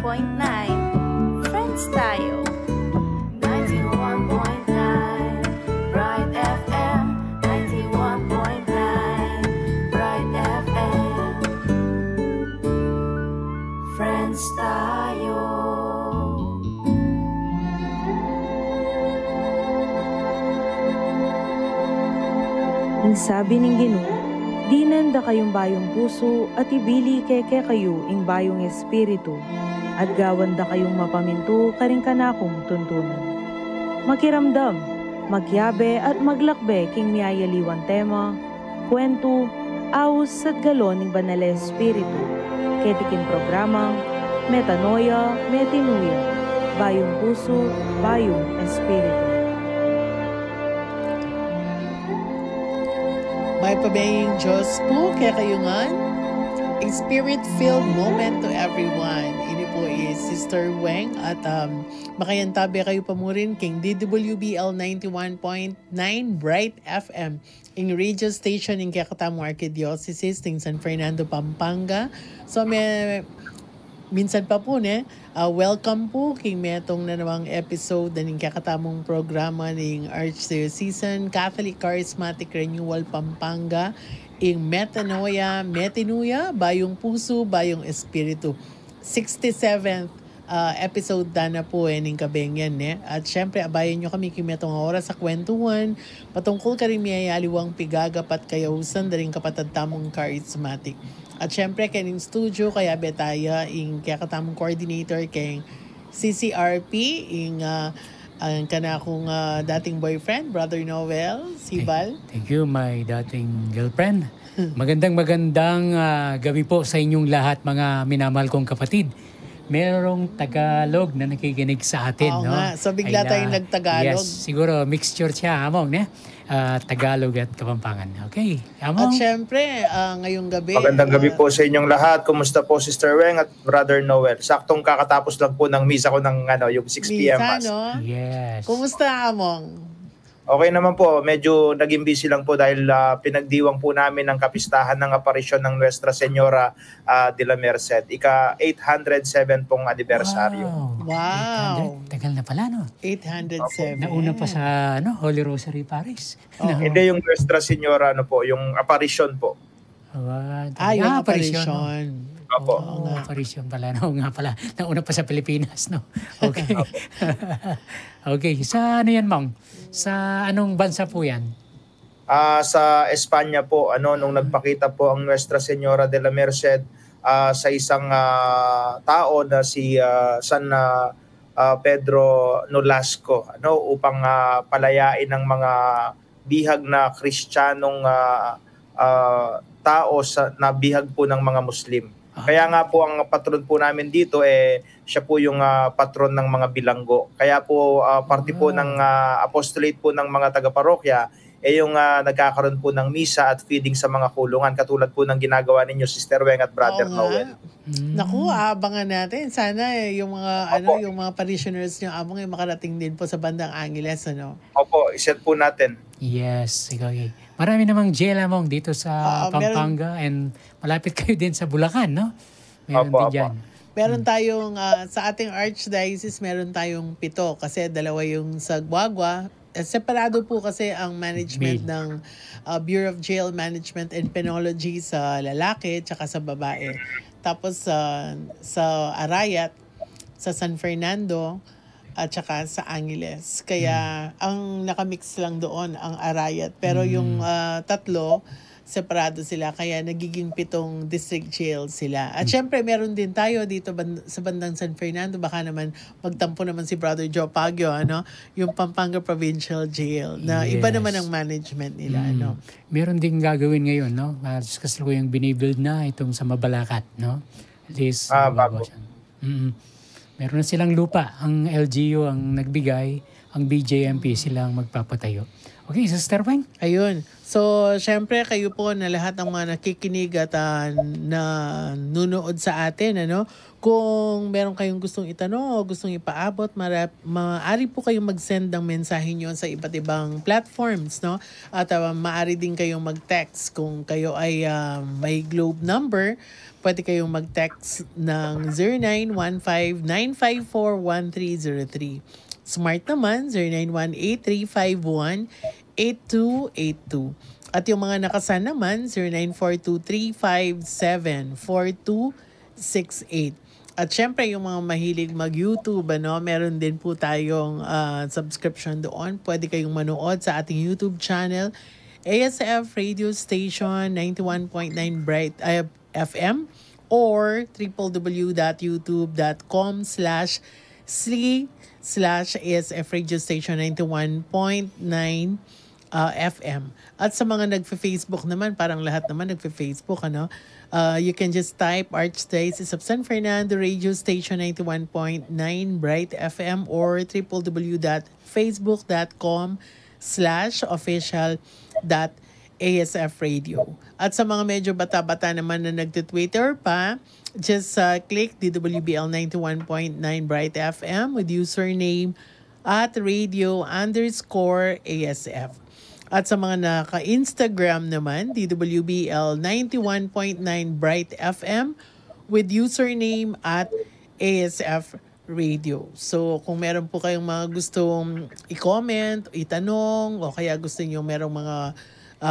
Friends tayo. 91.9 Bright FM. 91.9 Bright FM. Friends tayo. Ang sabi ng Ginoo, di nanda kayong bayong puso at ibili keke kayo ing bayong espiritu at gawanda kayong mapaminto karing kanakong tuntunan. Makiramdam, magyabe at maglakbe king miyayaliwan tema, kwento, awos at galon ng banal na espiritu, ketikin programang Metanoia, Metinuia, bayong puso, bayong espiritu. May pabaying Diyos po kaya kayungan. A spirit-filled moment to everyone. Ini po is Sister Weng at makayantabi kayo pa mo rin king DWBL 91.9 Bright FM ing radio station ing Kakatamu Archdiocese ng San Fernando, Pampanga. So minsan pa po welcome po king metong na namang episode na ning kakatamong programa ning Archdiocesan Catholic Charismatic Renewal Pampanga ing Metanoia, Metinuia, bayong puso, bayong espiritu. 67th episode na po ning kabengyan At syempre abayan nyo kami king metong oras sa kwentuhan patungkol ka rin miyayaliwang pigagapat kayausan daring kapatad tamong charismatic. At syempre, kaning studio, kaya betaya, ing kaya katamong coordinator, kay CCRP, ing ang kanakong dating boyfriend, Brother Noel, si Val. Thank you, my dating girlfriend. Magandang gabi po sa inyong lahat, mga minamahal kong kapatid. Merong Tagalog na nakikinig sa atin. Oo no? nga, so bigla tayong nagtagalog. Yes, siguro mixture siya, among, Tagalog at Kapampangan. Okay, among. At syempre, ngayong gabi. Magandang gabi po sa inyong lahat. Kumusta po Sister Weng at Brother Noel? Saktong kakatapos lang po ng misa ko ng yung 6 p.m. Mass. No? Yes. Kumusta, Among? Okay naman po. Medyo naging busy lang po dahil pinagdiwang po namin ang kapistahan ng aparisyon ng Nuestra Señora de la Merced. Ika 807 pong anibersaryo. Wow. 800. Tagal na pala, no? 807. Nauna pa sa Holy Rosary Paris. Hindi yung Nuestra Señora, yung aparisyon po. Yung apparition. Opo. Apparition pala. No, nga pala. Nauna pa sa Pilipinas, no? Okay. Okay. Sa ano yan, Mong? Sa anong bansa po yan? Sa Espanya po, nung nagpakita po ang Nuestra Señora de la Merced sa isang tao na si San Pedro Nolasco, upang palayain ng mga bihag na Kristiyanong tao na bihag po ng mga Muslim. Kaya nga po ang patron po namin dito siya po yung patron ng mga bilanggo. Kaya po parte po ng apostolate po ng mga taga-parokya yung nagkakaroon po ng misa at feeding sa mga kulungan katulad po ng ginagawa ninyo Sister Weng at Brother Noel. Naku, abangan natin. Sana yung mga yung mga parishioners niyo among makarating din po sa bandang Angeles, Opo, iset po natin. Yes, sige. Marami namang jail among dito sa Pampanga and malapit kayo din sa Bulacan, no? Meron din dyan. Meron tayong, sa ating Archdiocese, meron tayong 7 kasi 2 yung sa Guagua. Separado po kasi ang management ng Bureau of Jail Management and Penology sa lalaki tsaka sa babae. Tapos sa Arayat, sa San Fernando, at saka sa Angeles. Kaya ang nakamix lang doon ang Arayat. Pero yung 3, separado sila. Kaya nagiging 7 district jail sila. At syempre, meron din tayo dito sa bandang San Fernando. Baka naman magtampo naman si Brother Joe Pagyo, yung Pampanga Provincial Jail. Na iba naman ang management nila. Meron din gagawin ngayon, no? Kasi ko yung binibuild na itong sa Mabalacat, no? This, bago. Meron na silang lupa. Ang LGU ang nagbigay, ang BJMP silang magpapatayo. Okay, Sister Weng. Ayun. So, syempre kayo po na lahat ng mga nakikinig at na nunood sa atin, ano, kung meron kayong gustong itanong o gustong ipaabot, maaari po kayong mag-send ng mensahe nyo sa iba't ibang platforms, no? At maaari din kayong mag-text kung kayo ay may Globe number. Pwede kayong mag-text ng 0915-954-1303. Smart naman, 0918-351-8282. At yung mga nakasan naman, 0942-357-4268. At syempre, yung mga mahilig mag-YouTube, ano, meron din po tayong subscription doon. Pwede kayong manood sa ating YouTube channel, ASF Radio Station 91.9 Bright FM or www.youtube.com/ASF Radio Station 91.9 FM. At sa mga nagfe-Facebook naman, parang lahat naman nagfe-Facebook, ano? You can just type Archdiocese of San Fernando Radio Station 91.9 Bright FM or www.facebook.com/official.ASF Radio. At sa mga medyo bata-bata naman na nagtitwitter pa, just click DWBL 91.9 Bright FM with username at radio_ASF. At sa mga naka-Instagram naman, DWBL 91.9 Bright FM with username at ASF Radio. So, kung meron po kayong mga gustong i-comment, itanong, o kaya gusto nyo merong mga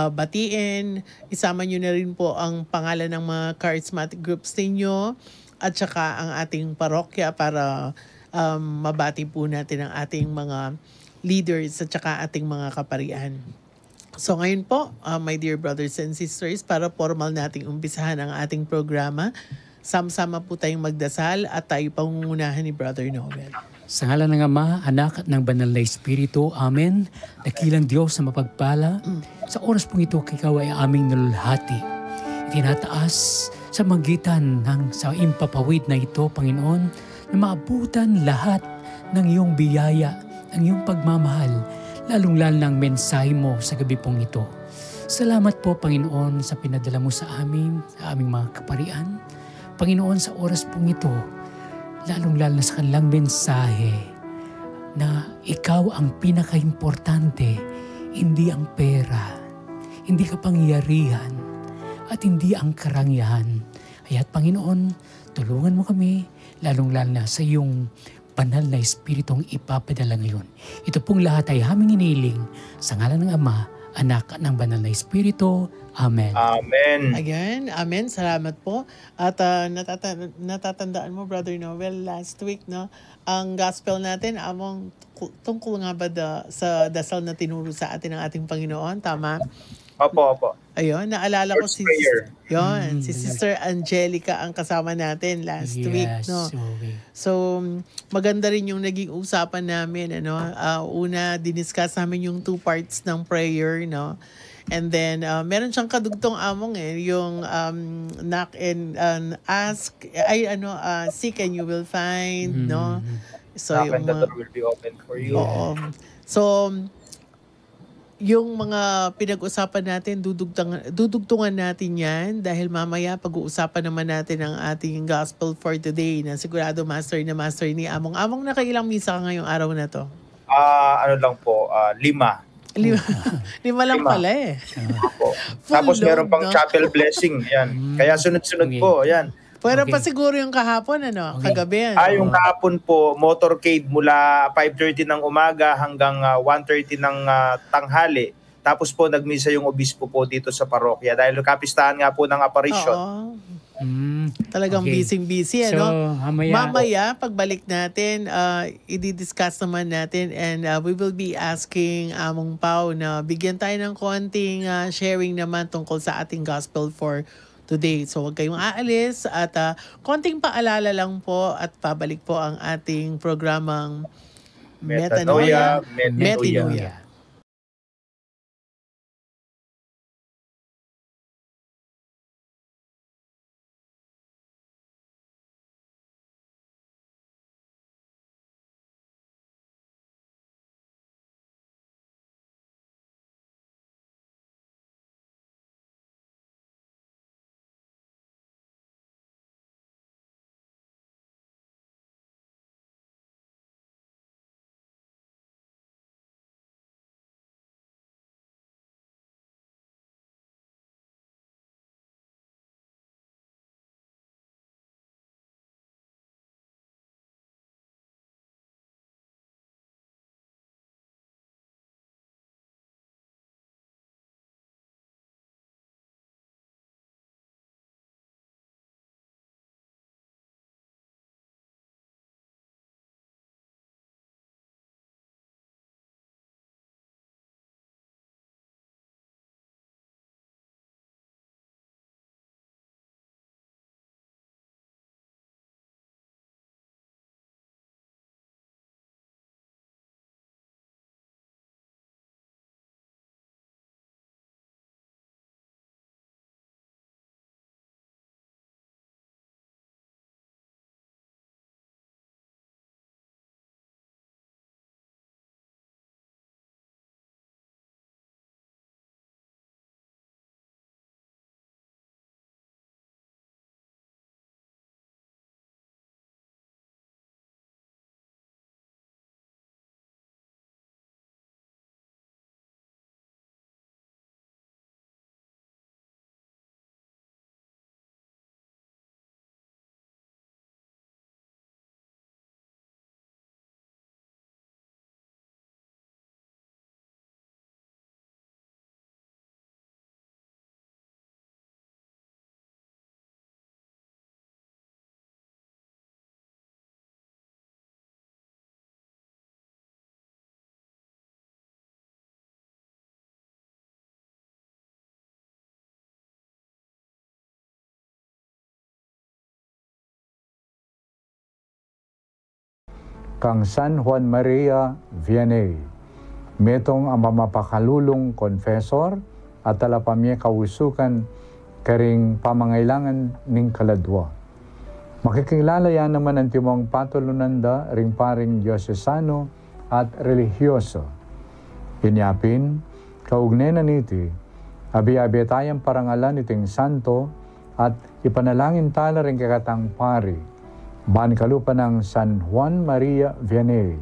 batiin, isama nyo na rin po ang pangalan ng mga charismatic groups ninyo at saka ang ating parokya para mabati po natin ang ating mga leaders at saka ating mga kaparian. So ngayon po, my dear brothers and sisters, para formal nating umpisahan ang ating programa, sama-sama po tayong magdasal at tayo pangungunahan ni Brother Noel. Sa ngalan ng Ama, Anak at ng Banal na Espiritu, Amen. Dakilang Diyos na mapagpala, sa oras pong ito, ikaw ay aming nalulhati. Itinataas sa magitan ng sa impapawid na ito, Panginoon, na maabutan lahat ng iyong biyaya, ng iyong pagmamahal, lalong-lalo ng mensahe mo sa gabi pong ito. Salamat po, Panginoon, sa pinadala mo sa amin, sa aming mga kaparian. Panginoon, sa oras pong ito, lalong-lalo na sa kanilang mensahe na ikaw ang pinaka-importante, hindi ang pera, hindi kapangyarihan, at hindi ang karangyaan. Kaya't Panginoon, tulungan mo kami, lalong-lalo na sa iyong banal na Espiritong ipapadala ngayon. Ito pong lahat ay aming iniling sa ngalan ng Ama, Anak at ng Banal na Espiritu. Amen. Amen. Again, amen. Salamat po. At natatandaan mo, Brother Noel, last week, no, ang gospel natin, among tungkol nga ba sa dasal na tinuro sa atin ng ating Panginoon? Tama? Opo. Ayun, naalala ko Lord's Prayer. Si Sister Angelica ang kasama natin last week, no? Okay. So, maganda rin yung naging usapan namin, ano? Una, diniscuss namin yung 2 parts ng prayer, no? And then, meron siyang kadugtong among yung knock and ask, seek and you will find, no? So, Knock and the door will be open for you. Oo. So, yung mga pinag-usapan natin, dudugtungan natin yan dahil mamaya pag-uusapan naman natin ang ating gospel for today na sigurado master ni Among. Among, nakailang misa ka ngayong araw na to? Ano lang po, 5. Lima lang pala eh. Tapos Full meron load, pang no? chapel blessing. Yan. Kaya sunod-sunod Okay. po. Yan. Pero Okay. pa siguro yung kahapon, ano? Okay. Kagabi, ano? Yung kahapon po, motorcade mula 5:30 ng umaga hanggang 1:30 ng tanghali. Tapos po nagmisa yung obispo po dito sa parokya dahil kapistahan nga po ng apparition. Oo. Talagang Okay. busy-busy, So, ano? mamaya, Mamaya, pagbalik natin, i-discuss naman natin and we will be asking Among Pao na bigyan tayo ng konting sharing naman tungkol sa ating gospel for today. So, huwag kayong aalis at konting paalala lang po at pabalik po ang ating programang Metanoia. Metanoia. kang San Juan Maria Vianney. Metong ang mamapakalulong confessor at talapamye kausukan karing pamangailangan ning kaladwa. Makikilala yan naman ang timong patulunanda ring paring diocesano at religyoso. Inyapin, kaugnay na niti, abi-abi tayong parangalan iting santo at ipanalangin tala rin kakatang pari, ban kalupa ng San Juan Maria Vianney,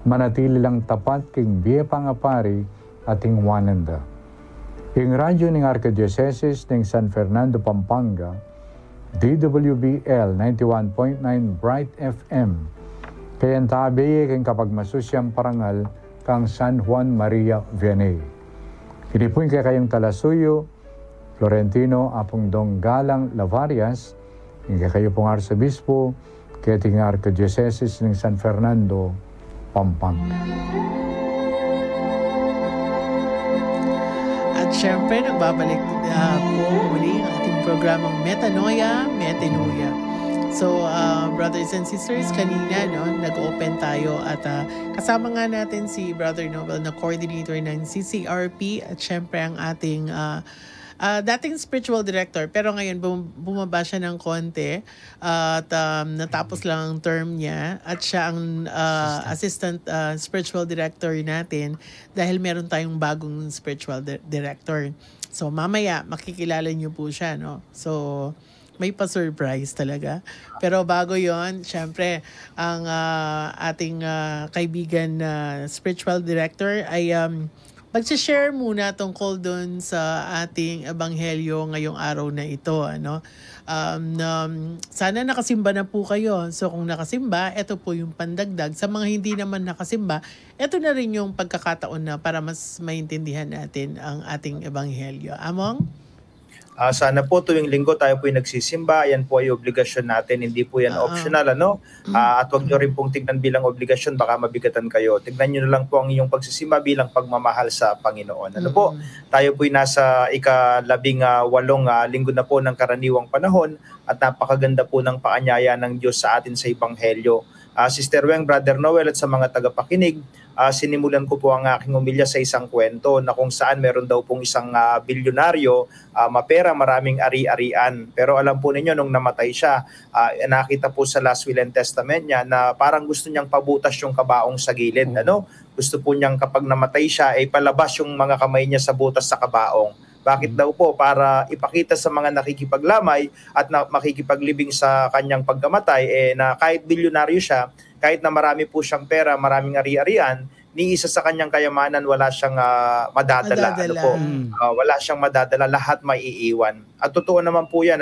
manatili lang tapat king biye pangapari ating wananda. Ing radyo ng Archdiocese ng San Fernando, Pampanga, DWBL 91.9 Bright FM, kayan tabi king kapag masusyang parangal kang San Juan Maria Vianney. Inipuin kayong Talasuyo, Florentino Apongdong Galang Lavarias, hingga kayo pong Arsobispo, kaya ting Archdiocese ng San Fernando, Pampanga. At syempre, nagbabalik po muli ang ating programang Metanoia, Metanoia. So, brothers and sisters, kanina nag-open tayo at kasama nga natin si Brother Noel na coordinator ng CCRP at syempre ang ating dating spiritual director. Pero ngayon bumaba siya ng konti at natapos lang ang term niya at siya ang assistant spiritual director natin dahil meron tayong bagong spiritual director. So, mamaya makikilala niyo po siya, no? So, may pa-surprise talaga. Pero bago yon, syempre, ang ating kaibigan na spiritual director ay mag-share muna tungkol doon sa ating ebanghelyo ngayong araw na ito. Sana nakasimba na po kayo. So kung nakasimba, ito po yung pandagdag. Sa mga hindi naman nakasimba, ito na rin yung pagkakataon na para mas maintindihan natin ang ating ebanghelyo. Among? Sana po tuwing linggo tayo po yung nagsisimba. Yan po ay obligasyon natin. Hindi po yan optional. At huwag nyo rin pong tignan bilang obligasyon. Baka mabigatan kayo. Tignan nyo na lang po ang inyong pagsisimba bilang pagmamahal sa Panginoon. Po? Tayo po ay nasa ika-18 linggo na po ng karaniwang panahon at napakaganda po ng paanyaya ng Diyos sa atin sa Ebanghelyo. Sister Weng, Brother Noel at sa mga tagapakinig, sinimulan ko po ang aking umilya sa isang kwento na kung saan meron daw pong isang bilyonaryo, mapera, maraming ari-arian. Pero alam po ninyo, nung namatay siya, nakita po sa Last Will and Testament niya na parang gusto niyang pabutas yung kabaong sa gilid. Gusto po niyang kapag namatay siya, ay palabas yung mga kamay niya sa butas sa kabaong. Bakit daw po? Para ipakita sa mga nakikipaglamay at makikipaglibing sa kanyang pagkamatay na kahit bilyonaryo siya, kahit na marami po siyang pera, maraming ari-arian, ni isa sa kanyang kayamanan wala siyang madadala. Wala siyang madadala, lahat maiiwan. At totoo naman po yan,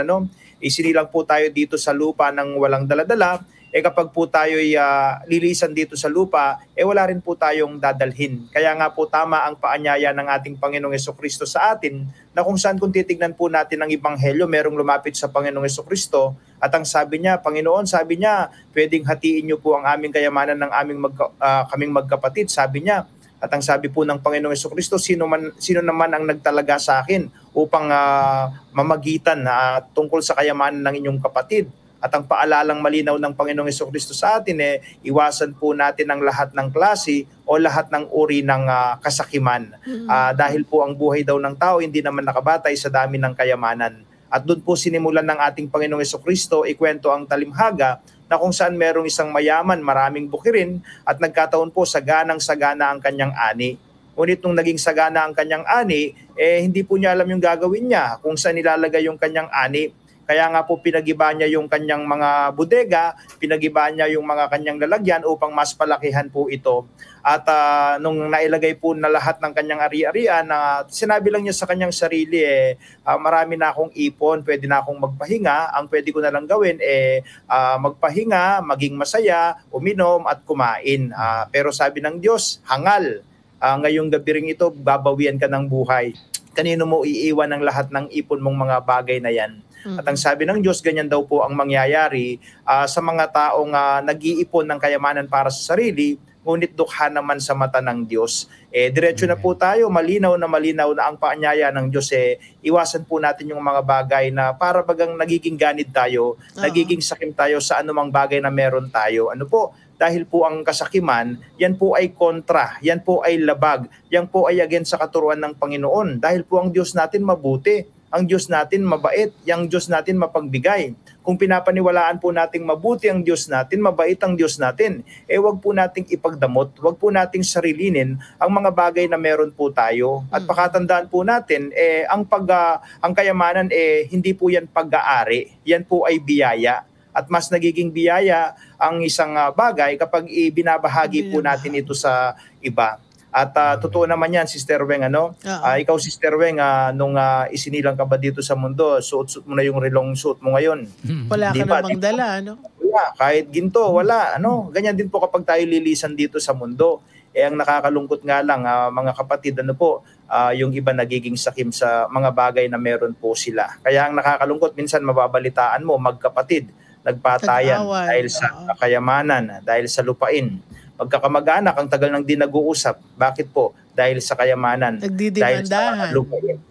isinilang po tayo dito sa lupa ng walang daladala. Kapag po tayo'y lilisan dito sa lupa, wala rin po tayong dadalhin. Kaya nga po tama ang paanyaya ng ating Panginoong Jesucristo sa atin na kung saan kung titignan po natin ang Ebanghelyo, merong lumapit sa Panginoong Jesucristo at ang sabi niya, Panginoon, sabi niya, pwedeng hatiin niyo po ang aming kayamanan ng kaming magkapatid, sabi niya. At ang sabi po ng Panginoong Jesucristo, sino naman ang nagtalaga sa akin upang mamagitan tungkol sa kayamanan ng inyong kapatid. At ang paalalang malinaw ng Panginoong Jesucristo sa atin iwasan po natin ang lahat ng klase o lahat ng uri ng kasakiman. Dahil po ang buhay daw ng tao hindi naman nakabatay sa dami ng kayamanan. At doon po sinimulan ng ating Panginoong Jesucristo, ikwento ang talimhaga na kung saan merong isang mayaman, maraming bukirin at nagkataon po saganang-sagana ang kanyang ani. Ngunit nung naging sagana ang kanyang ani, hindi po niya alam yung gagawin niya kung saan nilalagay yung kanyang ani. Kaya nga po pinagiba niya yung kanyang mga bodega, pinagiba niya yung mga kanyang lalagyan upang mas palakihan po ito. At nung nailagay po na lahat ng kanyang ari-arian, sinabi lang niya sa kanyang sarili, marami na akong ipon, pwede na akong magpahinga. Ang pwede ko na lang gawin, magpahinga, maging masaya, uminom at kumain. Pero sabi ng Diyos, hangal, ngayong gabi ring ito, babawian ka ng buhay. Kanino mo iiwan ang lahat ng ipon mong mga bagay na yan? At ang sabi ng Diyos, ganyan daw po ang mangyayari sa mga taong nag-iipon ng kayamanan para sa sarili, ngunit dukha naman sa mata ng Diyos. Diretso na po tayo, malinaw na ang paanyaya ng Diyos. Iwasan po natin yung mga bagay na para bagang nagiging ganid tayo, nagiging sakim tayo sa anumang bagay na meron tayo. Ano po? Dahil po ang kasakiman, yan po ay kontra, yan po ay labag, yan po ay against sa katuruan ng Panginoon. Dahil po ang Diyos natin mabuti, ang Diyos natin mabait, ang Diyos natin mapagbigay. Kung pinapaniwalaan po nating mabuti ang Diyos natin, mabait ang Diyos natin, wag po nating ipagdamot, wag po nating sarilinin ang mga bagay na meron po tayo. At pakatandaan po natin, ang kayamanan hindi po yan pag-aari, yan po ay biyaya. At mas nagiging biyaya ang isang bagay kapag ibinabahagi po natin ito sa iba. At totoo naman yan, Sister Weng, ikaw, Sister Weng, nung isinilang ka ba dito sa mundo, suot-suot mo na yung relong suot mo ngayon. Wala ka namang dala, Wala, kahit ginto, wala. Ganyan din po kapag tayo lilisan dito sa mundo. Ang nakakalungkot nga lang, mga kapatid, yung iba nagiging sakim sa mga bagay na meron po sila. Kaya ang nakakalungkot, minsan mababalitaan mo, magkapatid, nagpatayan dahil sa kayamanan, dahil sa lupain. Magkakamag-anak, ang tagal nang di nag-uusap. Bakit po? Dahil sa kayamanan. Dahil sa lupain.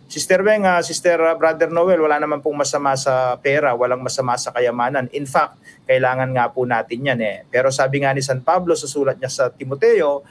Sister Weng, Sister Brother Noel, wala naman pong masama sa pera, walang masama sa kayamanan. In fact, kailangan nga po natin yan. Pero sabi nga ni San Pablo sa sulat niya sa Timoteo,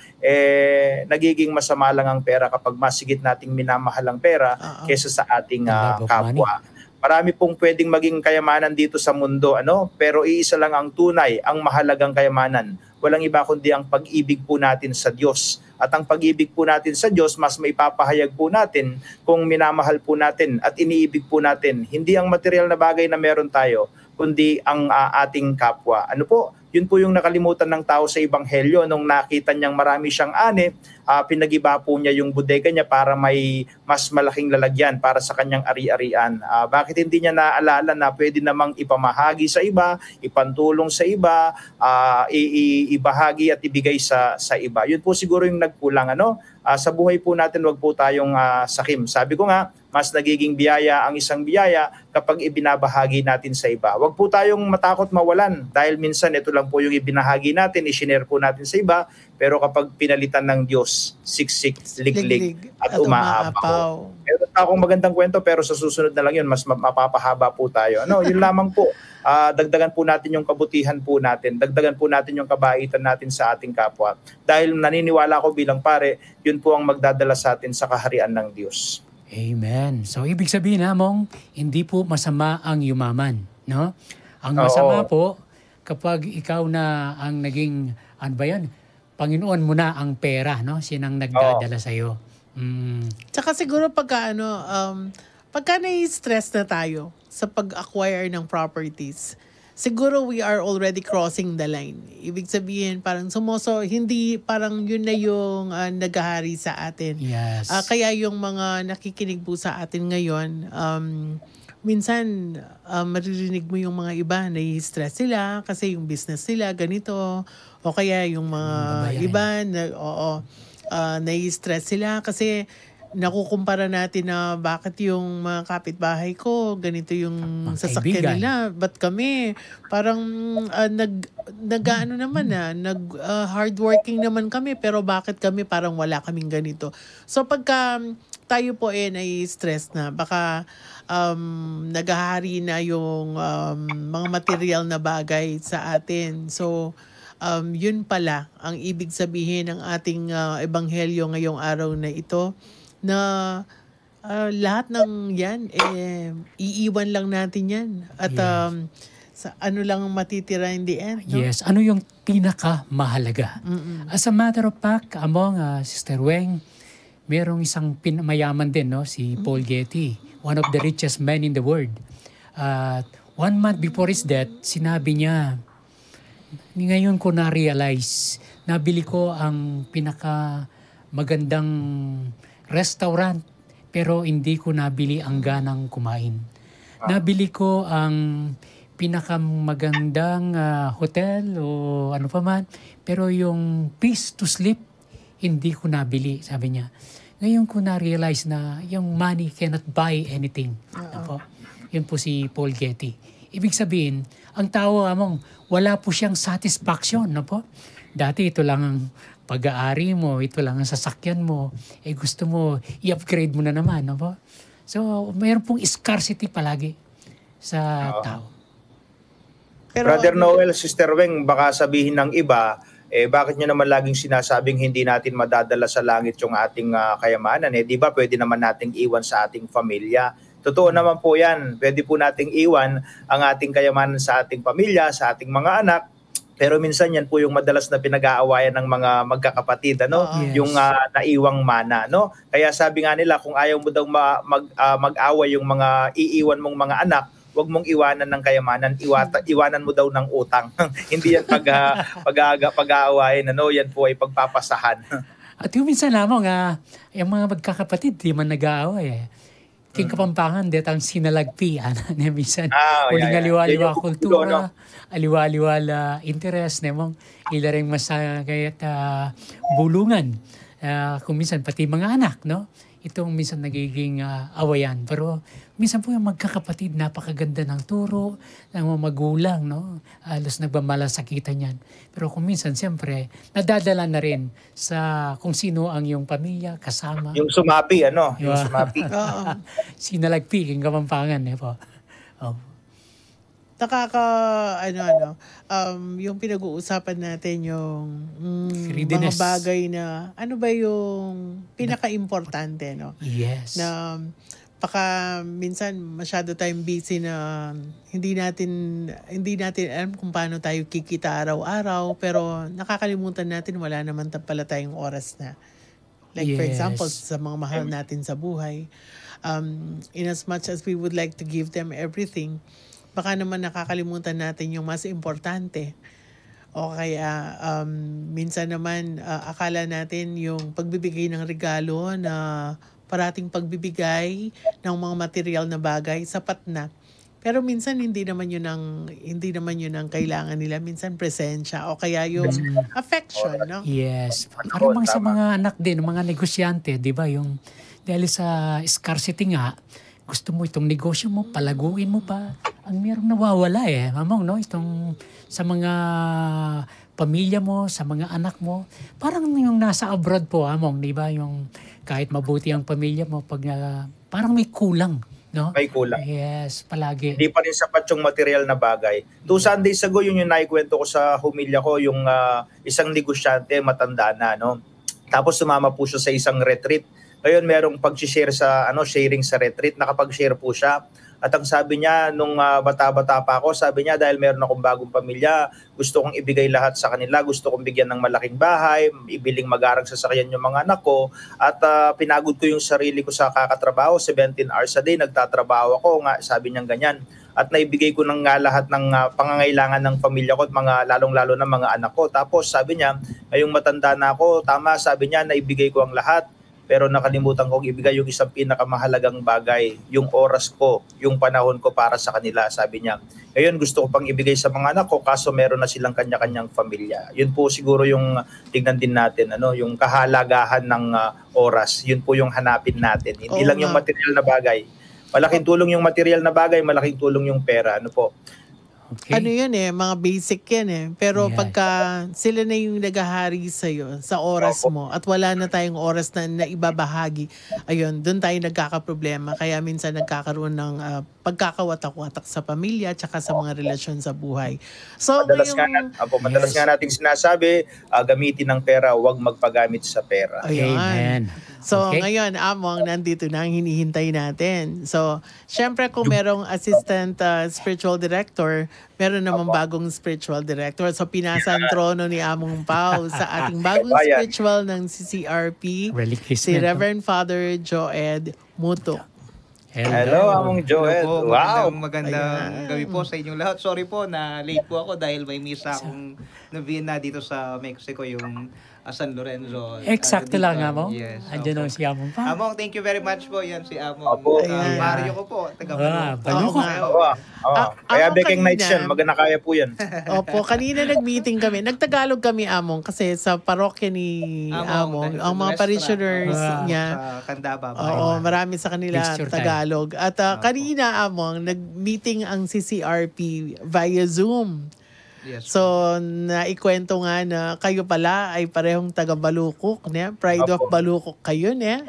nagiging masama lang ang pera kapag masigit nating minamahal ang pera kaysa sa ating kapwa. Marami pong pwedeng maging kayamanan dito sa mundo, pero iisa lang ang tunay, ang mahalagang kayamanan. Walang iba kundi ang pag-ibig po natin sa Diyos. At ang pag-ibig po natin sa Diyos, mas maipapahayag po natin kung minamahal po natin at iniibig po natin. Hindi ang material na bagay na meron tayo, kundi ang ating kapwa. Yun po yung nakalimutan ng tao sa Ebanghelyo nung nakita niyang marami siyang ani, pinagiba po niya yung bodega niya para may mas malaking lalagyan para sa kanyang ari-arian. Bakit hindi niya naalala na pwede namang ipamahagi sa iba, ipantulong sa iba, ibahagi at ibigay sa iba? Yun po siguro yung nagkulang. Sa buhay po natin, wag po tayong sakim. Sabi ko nga, mas nagiging biyaya ang isang biyaya kapag ibinabahagi natin sa iba. Wag po tayong matakot mawalan dahil minsan ito lang po yung ibinahagi natin, i-share po natin sa iba, pero kapag pinalitan ng Diyos, siksik, liglig, at umaapaw. Meron akong magandang kwento pero sa susunod na lang yun, mas mapapahaba po tayo. Yun lamang po. Dagdagan po natin yung kabutihan po natin, dagdagan po natin yung kabaitan natin sa ating kapwa. Dahil naniniwala ko bilang pare, yun po ang magdadala sa atin sa kaharian ng Diyos. Amen. So, ibig sabihin Mong, hindi po masama ang yumaman, no? Ang masama po, kapag ikaw na ang naging, Panginoon mo na ang pera, no? Sinang nagdadala sa'yo. Tsaka siguro pagka nai-stress na tayo sa pag-acquire ng properties, siguro we are already crossing the line. Ibig sabihin, parang hindi parang yun na yung naghahari sa atin. Yes. Kaya yung mga nakikinig po sa atin ngayon, minsan maririnig mo yung mga iba, nai-stress sila kasi yung business nila ganito, o kaya yung mga iba, nai-stress sila kasi nakukumpara natin na bakit yung mga kapitbahay ko ganito yung sasakyan nila, ba't kami parang hardworking naman kami pero bakit kami parang wala kaming ganito. So pagka tayo po nai-stress na, baka naghahari na yung mga material na bagay sa atin. So yun pala ang ibig sabihin ng ating ebanghelyo ngayong araw na ito, na lahat ng yan, iiwan lang natin yan. At sa ano lang matitira in the end. No? Yes, ano yung pinakamahalaga? As a matter of fact, among Sister Weng, merong isang mayaman din, no? Si Paul Getty, one of the richest men in the world. 1 month before his death, sinabi niya, ngayon ko na-realize, nabili ko ang magandang restaurant, pero hindi ko nabili ang ganang kumain. Nabili ko ang pinakamagandang hotel o ano pa man, pero yung peace to sleep, hindi ko nabili, sabi niya. Ngayon ko na-realize na yung money cannot buy anything. Yun po si Paul Getty. Ibig sabihin, ang tao among wala po siyang satisfaction, no po? Dati ito lang ang pag-aari mo, ito lang ang sasakyan mo, gusto mo, i-upgrade mo na naman, no po? So, mayroon pong scarcity palagi sa tao. Pero, Brother Noel, Sister Weng, baka sabihin ng iba, bakit nyo naman laging sinasabing hindi natin madadala sa langit yung ating kayamanan? Di ba pwede naman nating iwan sa ating pamilya? Totoo naman po yan. Pwede po nating iwan ang ating kayamanan sa ating pamilya, sa ating mga anak. Pero minsan yan po yung madalas na pinag-aawayan ng mga magkakapatid, Yes. Yung naiwang mana, no? Kaya sabi nga nila, kung ayaw mo daw mag-away yung mga iiwan mong mga anak, wag mong iwanan ng kayamanan, iwanan mo daw ng utang. Hindi yan pag-aawayan, yan po ay pagpapasahan. At yung minsan lamang, yung mga magkakapatid, di man nag-aaway King Kapampangan, detang sinalagpi. Minsan, uling aliwa-aliwa kultura, aliwa-aliwa interes, nemong ilaring masakayat bulungan. Kung minsan, pati mga anak, no? Itong minsan nagiging awayan. Pero minsan po yung magkakapatid, napakaganda ng turo, ng mga magulang, no? Halos nagmamalasakitan yan. Pero kung minsan, siyempre, nadadala na rin sa kung sino ang iyong pamilya, kasama. Yung sumapi, Yung sumapi. Sinalagpi, King Kapampangan, po. yung pinag-uusapan natin yung mga Greediness. bagay na, ano ba yung pinaka-importante, no? Yes. Na baka minsan masyado tayong busy na hindi natin alam kung paano tayo kikita araw-araw, pero nakakalimutan natin wala naman pala tayong oras na. Like for Yes. example, sa mga mahal natin sa buhay, in as much as we would like to give them everything, baka naman nakakalimutan natin yung mas importante. O kaya minsan naman akala natin yung pagbibigay ng regalo na parating pagbibigay ng mga material na bagay sapat na. Pero minsan hindi naman yun ang kailangan nila. Minsan presensya o kaya yung affection, no? Yes. Parang mga sa mga anak din, mga negosyante, di ba? Yung dahil sa scarcity nga, gusto mo itong negosyo mo, palaguin mo pa. Ang merong nawawala mamang, no? Itong sa mga pamilya mo, sa mga anak mo. Parang yung nasa abroad po, among, di ba? Yung kahit mabuti ang pamilya mo, pag parang may kulang, no? May kulang. Yes, palagi. Hindi pa rin sapat yung material na bagay. 2 Sundays ago, yun yung naikwento ko sa humilya ko, yung isang negosyante, matanda na, no? Tapos sumama po siya sa isang retreat. Ngayon, merong pag-share sa, sharing sa retreat, nakapag-share po siya. At ang sabi niya, nung bata-bata pa ako, sabi niya, dahil meron akong bagong pamilya, gusto kong ibigay lahat sa kanila, gusto kong bigyan ng malaking bahay, ibiling mag-arang sasakyan yung mga anak ko, at pinagod ko yung sarili ko sa kakatrabaho, 17 hours a day, nagtatrabaho ako, sabi niya ganyan. At naibigay ko ng lahat ng pangangailangan ng pamilya ko at lalong-lalo na mga anak ko. Tapos sabi niya, ngayong matanda na ako, tama, sabi niya, naibigay ko ang lahat. Pero nakalimutan kong ibigay yung isang pinakamahalagang bagay, yung oras ko, yung panahon ko para sa kanila, sabi niya. Ngayon gusto ko pang ibigay sa mga anak ko, kaso meron na silang kanya-kanyang pamilya. Yun po siguro yung tignan din natin, yung kahalagahan ng oras. Yun po yung hanapin natin. Hindi lang yung material na bagay. Malaking tulong yung material na bagay, malaking tulong yung pera. Ano po? Okay. Ano yun mga basic yan Pero Yes. pagka sila na yung naghahari sa'yo sa oras mo at wala na tayong oras na ibabahagi, ayun, doon tayo nagkakaproblema. Kaya minsan nagkakaroon ng pagkakawatak-watak sa pamilya at saka sa mga relasyon sa buhay. So, Madalas nga nating sinasabi, gamitin ng pera, huwag magpagamit sa pera. Ayan. Amen. So, Okay. ngayon, Among, nandito na ang hinihintay natin. So, syempre kung merong assistant spiritual director, meron naman bagong spiritual director. So, pinasa ang trono ni Among Pao sa ating bagong Ayan. spiritual ng CCRP, Reliquist si na to. Reverend Father Joed Muto. Hello, Among Joel. Hello po, Wow! magandang gabi po sa inyong lahat. Sorry po na late po ako dahil may misa akong nabina dito sa Mexico, yung San Lorenzo. Eksakto lang, Among. Yes. Andiyan si Among pa. Among, thank you very much po. Yan si Among. Opo. Ayan. Mario ko po. Balukok. Kaya Ako Baking Nights kanina- yan, maganda kaya po yan. Opo, kanina nag-meeting kami. Nagtagalog kami, Among, kasi sa parokya ni Among, ang mga parishioners niya, Sa Candaba. oo, marami sa kanila Mixture tayo. Tagalog. At kanina, Among, nag-meeting ang CCRP via Zoom. Yes. So, naikwento nga na kayo pala ay parehong taga-Balukok. Pride of Opo. Balukok kayo, ne?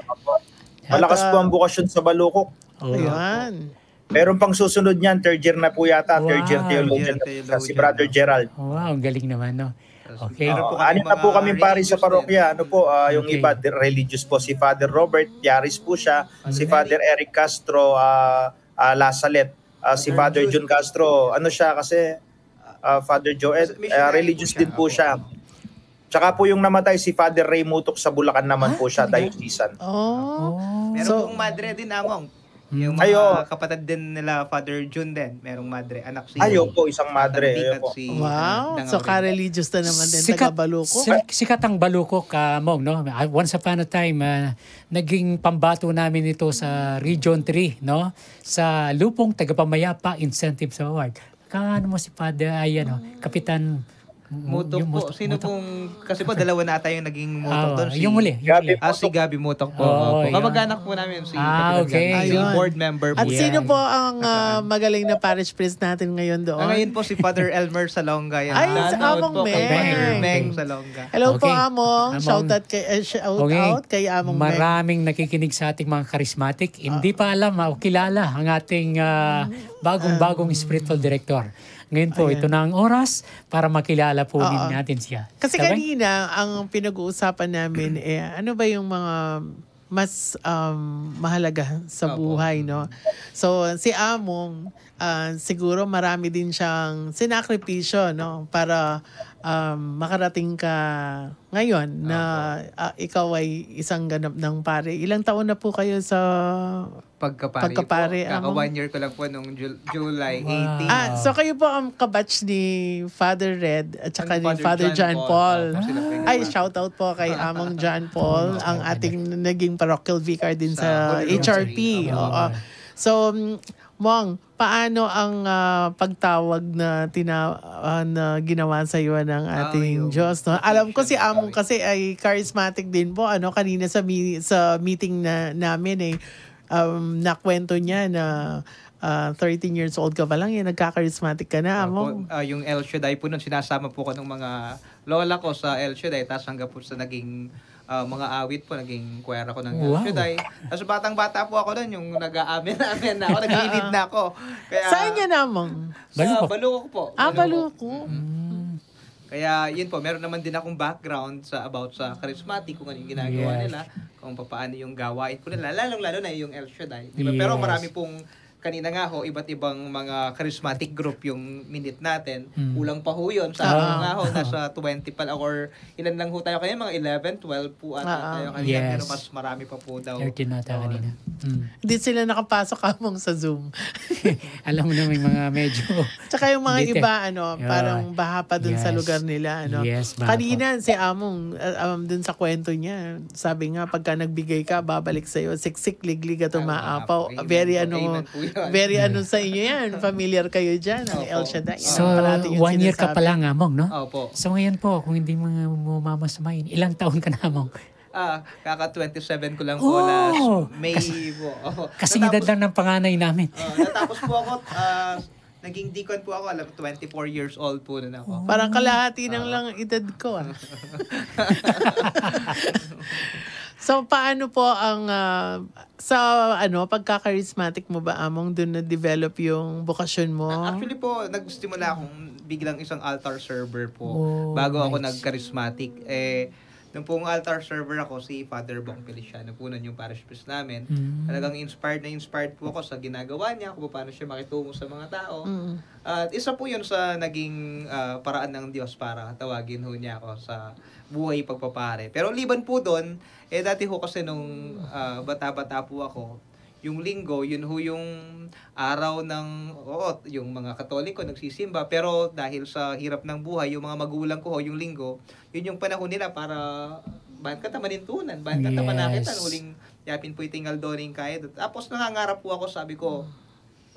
Malakas At, po ang bukasyon sa Balukok. Ayan. Meron pang susunod niyan, third year na po yata, third year Wow. theologian, Third year theologian. si Brother Gerald. Wow, ang galing naman, no? Okay. Meron po Anim na kami po mga kami pari sa religious parokya. Ano po, yung Okay. iba religious po. Si Father Robert Yaris po siya. Si Father Eric Castro Lasalet. Si Father Jun Castro, ano siya kasi, Father Joel, religious din po siya. Tsaka po yung namatay si Father Ray Mutok sa Bulacan naman po siya, diocesan. Oh. Meron So- pong madre din, Among. Yung Ayo. mga kapatid din nila, Father June din. Merong madre. Anak si... Ayo po, isang madre. Tatang Ayo po. si Wow. Dangaw So, rin. ka-religious na naman din Sikat, taga-Balukok. sikat ang Balukok, Mong, no? Once upon a time, naging pambato namin ito sa Region 3, no? Sa Lupong Tagapamayapa Incentives Award. Kaano mo si Father, Kapitan Mutok yung po. Sino pong... Kasi po, dalawa na tayo yung naging mutok doon. yung muli. Gabi Si Gabi Mutok po. Oh, Opo. yun. Kamag-anak po namin si Okay. Si Ayun. board member po. At Yeah. sino po ang magaling na parish priest natin ngayon doon? Ngayon po si Father Elmer Salonga. Yan. Ay, si Nanonood Among po kay Meng. Father Meng Salonga. Hello po, Okay. Among. Among. Shout out kay Among Meng. Maraming nakikinig sa ating mga charismatic. Hindi pa alam o kilala ang ating bagong-bagong spiritual director. Ngayon po, ito na ang oras para makilala po din natin siya. Kasi Sabay? kanina, ang pinag-uusapan namin, ano ba yung mga mas mahalaga sa buhay, no? So, si Among, siguro marami din siyang sinakripisyo, no? Para makarating ka ngayon na ikaw ay isang ganap ng pare. Ilang taon na po kayo sa... Pagkapare Among? po. 1 year ko lang po nung July Wow. 18. So kayo po ang kabatch ni Father Red at saka Ano, ni Father John Paul. Opo, sila po yung Ay, ginawa. shoutout po kay Among John Paul, ang ating naging parochial vicar din sa Sa Holy HRP. Rosary. Oo. So, Mong, paano ang pagtawag na na ginawa sa iyo ng ating yung Diyos? No? Alam ko si Among kasi ay charismatic din po. Kanina sa meeting namin nakwento niya na 13 years old ka pa lang, nagka-charismatic ka na, Among. Yung El Shaddai po nun, sinasama po ko ng mga lola ko sa El Shaddai, tapos hanggang po sa naging mga awit po, naging choir ako ng El Wow. Shaddai. Tapos batang-bata po ako nun, yung nag-aamin-amin na ako, nag-lead na ako. Kaya, Saan yan, Among? Sa Balukok. Balukok po. Balukok. Kaya yun po, meron naman din akong background about sa charismatic, kung ano yung ginagawa Yes. nila, kung paano yung gawain po nila, lalong-lalo na yung El Shaddai. Diba? Pero Yes. marami pong, kanina nga ho, iba't ibang mga charismatic group yung minute natin. Kulang pa ho yun. Sa akin nga ho, nasa 20 pa lang, or ilan lang ho tayo kaya, mga 11, 12 po ata tayo kanina. Yes. Pero mas marami pa po daw. 13 nata kanina. Hindi sila nakapasok, Among, sa Zoom. Alam mo na may mga medyo... Tsaka yung mga Dito. iba, Yeah. parang baha pa dun sa Yes. lugar nila. Yes, baha Kanina, si Among, dun sa kwento niya, sabi nga, pagka nagbigay ka, babalik sa'yo, siksik, liglig at umaapaw. Amen. Very Amen po yun. very sa inyo yan. Familiar kayo dyan, ang Opo. El Shaddai. So, Yan, parati yung 1 year ka sinasabi. pa lang, Among, no? Opo. So ngayon po, kung hindi mga mamasamayin, ilang taon ka na, Among? Kaka 27 ko lang po Oh! last May po. Kasing edad lang ng panganay namin. Natapos po ako, naging deacon po ako, 24 years old po na ako. Parang kalahati ng lang edad ko. So, paano po ang pagka-charismatic mo ba, Among, dun na-develop yung bokasyon mo? Actually po, nagsimula akong biglang isang altar server po Oh, bago ako nice. nag-charismatic. Nung pong altar server ako, si Father Bong Feliciano po nun yung parish priest namin. Talagang inspired po ako sa ginagawa niya, kung paano siya makitungo sa mga tao. At isa po yun sa naging paraan ng Diyos para tawagin ho niya ako sa buhay pagpapare. Pero liban po doon, dati ho kasi nung bata-bata po ako, yung linggo, yun ho yung araw ng, yung mga Katoliko nagsisimba, pero dahil sa hirap ng buhay, yung mga magulang ko ho, yung linggo, yun yung panahon nila para bahan ka manintunan, bahan ka manakitan, uling yapin po itingal doning kahit. Tapos nangangarap po ako, sabi ko,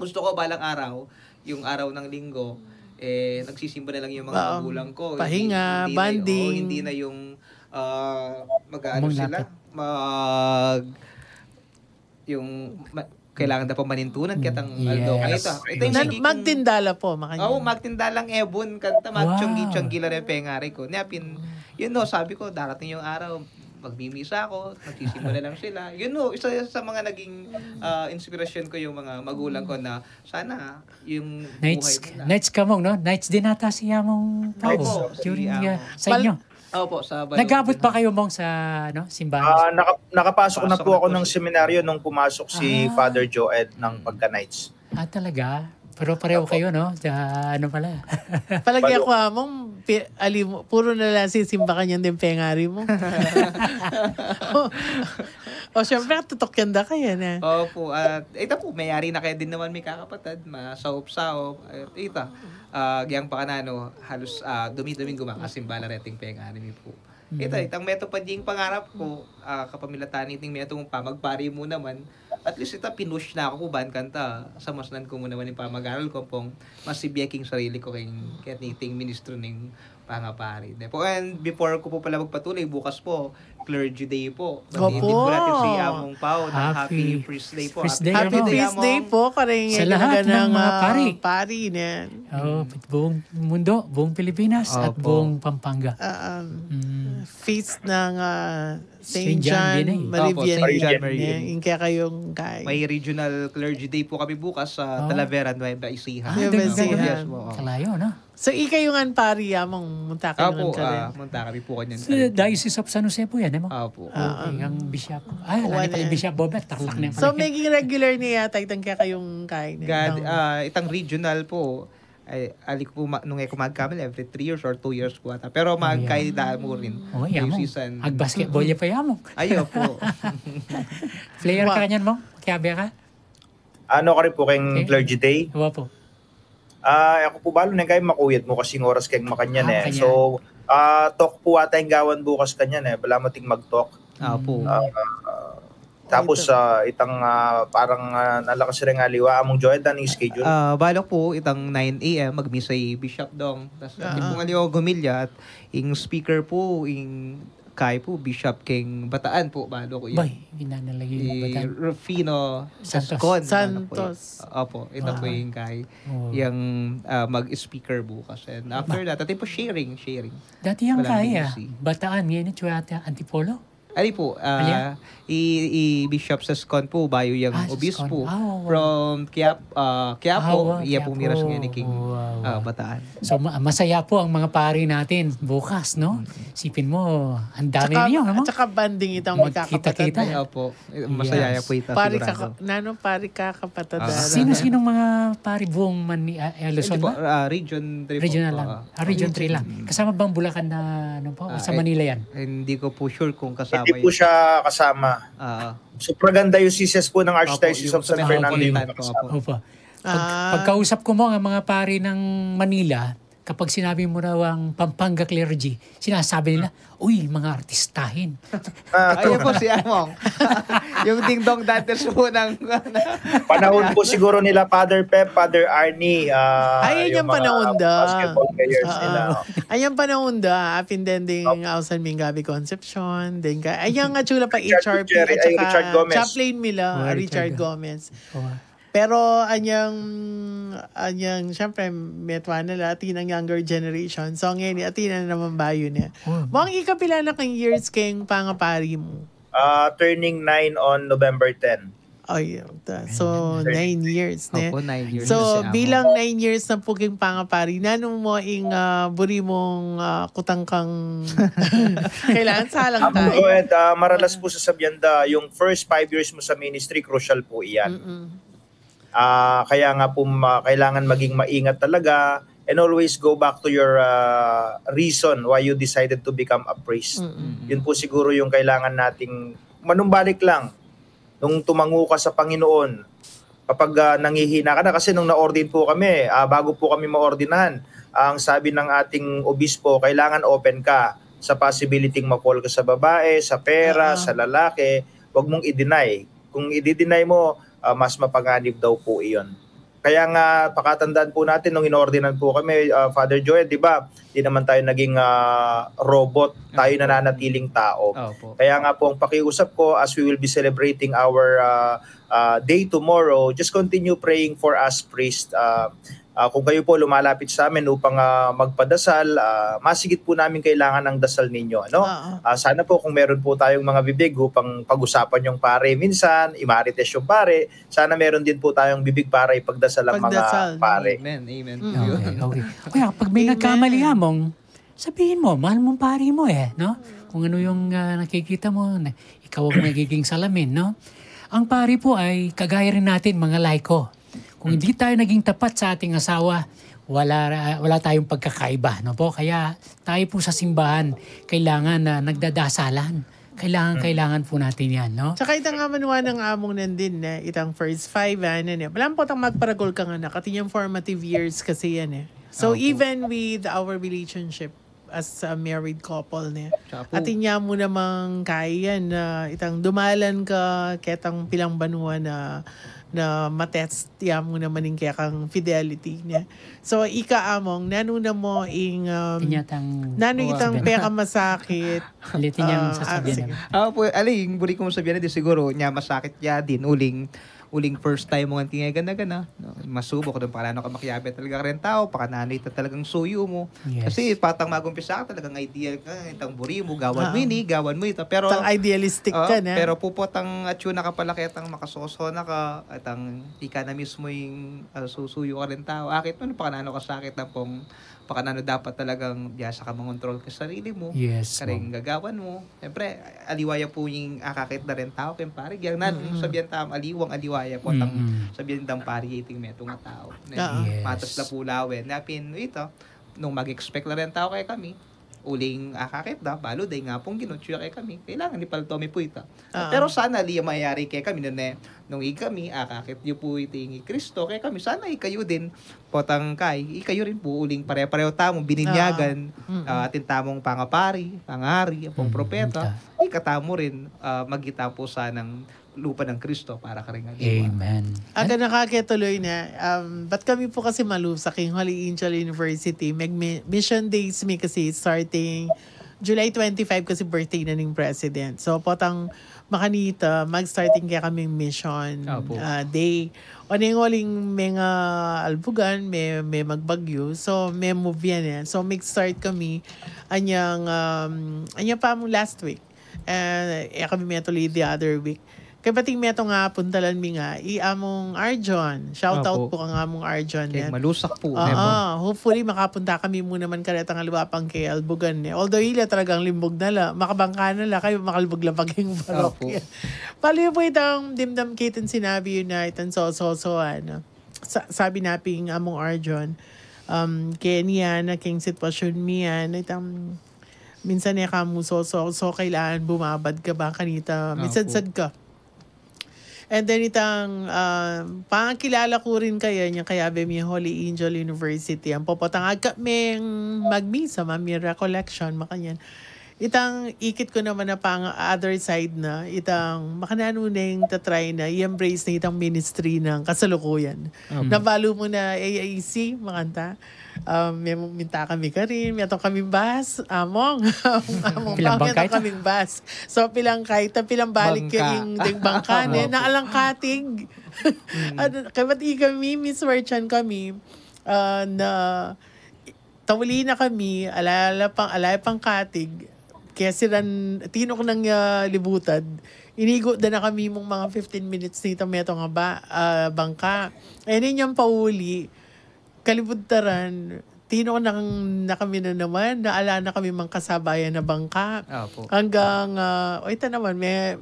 gusto ko balang araw, yung araw ng linggo, nagsisimba na lang yung mga magulang ko. Pahinga, banding. Hindi na yung mag-ano sila, kailangan na pa manintunan kitang aldo kayo ito yung magtindala po makanya. Magtindalang ebon kanta magtiyong-tiyong gila rin pengari ko. Napin yun no, sabi ko darating yung araw magmimisa ako, magsisimba na lang sila. Yun no, isa sa mga naging inspirasyon ko yung mga magulang ko na sana yung buhay nila. Nights kamong, no? Nights din nata siya mong tao. During sa inyo. Opo, sa nag-abot ba kayo mong sa simbahan? Nakapasok na po ako ng seminaryo nung pumasok si Father Joed ng pagka-nights. Talaga? Pero pareho kayo, no? Ano pala? Palagi ako mong, puro na lang sisimba ka niyan din pengari mo. Syempre, tutok yan da kaya na. Opo, ito po, mayari na kayo din naman may kakapatid, masahop-sahop. Ito, giyang pa kanano, halos dumi-duming gumakasimba na reting pengari po. Ito, itang meto pa ding pangarap ko, kapamilatan iting meto mong pamagpari mo naman, at least ito pinush na ako ban kanta sa masnan ko mo naman yung pamag-aral ko pong masibiyaking sarili ko kay niting ministro ng pangapari. And before ko po pala magpatuloy, bukas po, Clergy Day po. Hindi po natin si Among Pao ng Happy Feast Day po. Happy Feast Day po. Karing sa lahat ng mga pari na. Buong mundo, buong Pilipinas at buong Pampanga. Feast ng St. John Marie Vianney. Yung kaya kayong kay. May regional Clergy Day po kami bukas sa Talavera, Nueva Ecija. Kalayo, no? So, ikayungan pari mong munta ka naman ka rin. Munta kami po kanyan. So, Diocese of San Jose po yan, mo? Opo. Ang Bishop. Lani pala yung Bishop Bobet. Taklak na so, maging regular niya itang kaya kayong kain. Itang regional po, alik po nung kumagkamil every 3 years or 2 years po ata. Pero magkaida mo rin. Season. Ag-basketball ya pa yamo. Ayo po. Player ka kanyan mo? Kaya ka? Ano ka rin po kayong Clergy Day? Huwa po. Ako po balo na kayo makuyat mo kasing oras kayong makanyan So, talk po ata yung gawan bukas kanyan Bala mo ting mag-talk. Po. Tapos itang parang nalakas rin nga liwa among Joed ang schedule. Balok po itang 9 AM magmisay Bishop Dong. Tapos itong aliwa gumilya at yung speaker po yung kay po Bishop King Bataan po balo ko yun. Bay, ginanalagay yung Bataan. Rufino Santos. Opo, ito po yung kay yung mag-speaker bukas. And after that, ati po sharing. Dati yung kaya, Bataan, yan ito yata Antipolo? Ali po, i-Bishop sa Scon po, bayo yung obispo. From Quiapo, iya po miras nga ni King Bataan. So, masaya po ang mga pari natin bukas, no? Sipin mo, ang dami niyo, no? At saka banding itang magkakapatid. Opo, masaya po ito. Pari kakapatid. Sino-sinong mga pari buong Luzon ba? Region 3 po. Regional lang. Region 3 lang. Kasama bang Bulacan na sa Manila yan? Hindi ko po sure kung kasama. Hindi po siya kasama. Supraganda yung diocese po ng Archdiocese of San Fernando. Opo. Pagkausap ko mo ang mga pari ng Manila, kapag sinabi mo raw ang Pampanga Clergy, sinasabi nila, uy, mga artistahin. Ayun po si Among. Yung Ding Dong Dancers po ng... Panahon po siguro nila Father Pep, Father Arnie. Ayun yung panahon da. Basketball players nila. Ayun panahon da. Apin din ding Ausan Mingabi Concepcion. Ayun nga chula pa HRP at saka Chaplain Mila, Richard Gomez. Pero anyang syempre metwa nila atin ang younger generation. So ngayon atin na naman bayo niya. Mga ikapila na kang years kayong pangapari mo? Turning 9 on November 10. So 9 years na. Opo, 9 years. So bilang 9 years na po kayong pangapari, nanong mo ing buri mong kutang kang kailangan salang tayo. Maralas po sa sabyanda, yung first 5 years mo sa ministry, crucial po iyan. Kaya nga po kailangan maging maingat talaga and always go back to your reason why you decided to become a priest. Yun po siguro yung kailangan nating manumbalik lang. nung tumango ka sa Panginoon, kapag nangihina ka na, kasi nung na-ordin po kami, bago po kami ma-ordinahan, ang sabi ng ating obispo, kailangan open ka sa possibility ma-fall ka sa babae, sa pera, sa lalaki, wag mong i-deny. Kung i-deny mo, mas mapanganib daw po iyon. Kaya nga, pakatandaan po natin, nung inordinan po kami, Father Joel, di ba, di naman tayo naging robot, tayo nananatiling tao. Kaya nga po, ang pakiusap ko, as we will be celebrating our day tomorrow, just continue praying for us, priest. Kung kayo po lumalapit sa amin upang magpadasal, masigit po namin kailangan ng dasal ninyo. Ano? Sana po kung meron po tayong mga bibig upang pag-usapan yung pare minsan, imarites yung pare, sana meron din po tayong bibig para ipagdasal ang mga pare. Amen. Amen. Okay. Kaya pag may nagkamali mong, sabihin mo, mahal mong pare mo no? Kung ano yung nakikita mo, ikaw ang magiging salamin, no? Ang pare po ay kagaya rin natin, mga laiko. Kung hindi tayo naging tapat sa ating asawa, wala tayong pagkakaiba, no po? Kaya tayo po sa simbahan, kailangan na nagdadasalan. Kailangan po natin yan, no? Tsaka itang amanuan ng among nandin, itang first 5, Walang po tang magparagol ka nga na, kati yung formative years kasi yan, So even with our relationship as a married couple, atin niya mo namang kaya na itang dumalan ka, ketang pilang banwa na matest ya mo naman yung kaya kang fidelity niya. So, ika-among, nanuna mo itang peka masakit. Ulitin niyang sasabihin. Po, aling, buri ko mo sabihin na siguro, niya masakit ya din, uling first time mo ang tingay gana-gana. No? Masubok doon, paano ka makiyabe talaga rin tao, pakananay talagang suyo mo. Yes. Kasi patang magumpisa ka, talagang ideal ka, itang buri mo, gawan mo ini, gawan mo ito. Pero, itang idealistic ka na. Pero pupotang atyo na kapalaki, itang makasoso na ka, itang ika na mismo yung susuyo ka rin tao. Akit mo, pakanano ka sakit na pong pakanano dapat talagang biyasa ka mangontrol ka sa sarili mo. Yes. Karing gagawan mo. Siyempre, aliwaya po yung akakit na rin tao. Kaya pari, yung sabihan tam, aliwaya po, sabihan tam pari, iting meto nga tao. Yes. Matas na pulawin. Napin, ito, nung mag-expect na rin tao kay kami, uling akakit da, balo day nga pong ginutsyo kay kami. Kailangan ni Paltomi po ito. Pero sana liya mayari kay kami nung kami, akakit niyo po itingi Kristo kay kami. Sana ikayo din, potang kay, ikayo rin po uling pare-pareho tamong bininyagan, atin tamong pangapari, pangari, pong propeta, ikatamo rin magita po sanang lupa ng Kristo para ka rin Amen. Aga nakakituloy na, ba't kami po kasi sa King Holy Angel University, mission days may kasi starting July 25 kasi birthday na ng president. So potang makanita, mag-starting kaya kaming mission day. O na yung waling mga albugan, may magbagyo. So may move yan. So mag-start kami anyang pa mong last week. Kami may tuloy the other week. Kaya bating meto nga puntalan mi nga, iamong Arjon. Shout out po kang among Arjon. Kaya malusak po. Hopefully makapunta kami muna man karetang alwapang kay Albugan. Although ila talagang limbog na la, makabangka na la, kayo makalbog lang paging parokya. Pali po itang dimdam kitin sinabi yun na itang sabi naping among Arjon, kaya niya na king sitwasyon miya na itang minsan niya kamu so kailangan bumabad ka ba kanita, minsan-sad ka. And then itang pangkilala ko rin kaya niya kaya may Holy Angel University. Ang popotang agkaming magmisa, mami recollection, makanyan. Itang ikit ko naman na pang other side na, itang makananuneng tatry na i-embrace na itang ministry ng kasalukuyan. Nabalo mo na AAC, makanta. May minta kami ka rin, may itong kaming bus, among pangit kaming bus. So pilang balik yung bangka na alangkatig. Kaya pati kami, Miss Merchant kami, na tawali na kami, alay pang katig, kaya silang tinok ng libutad, inigo na kami mong mga 15 minutes nito meto nga bangka. Ayun yung pauli, kalibutaran, tino na kami na naman, naala na kami mga kasabayan na bangka. Hanggang, ito naman, may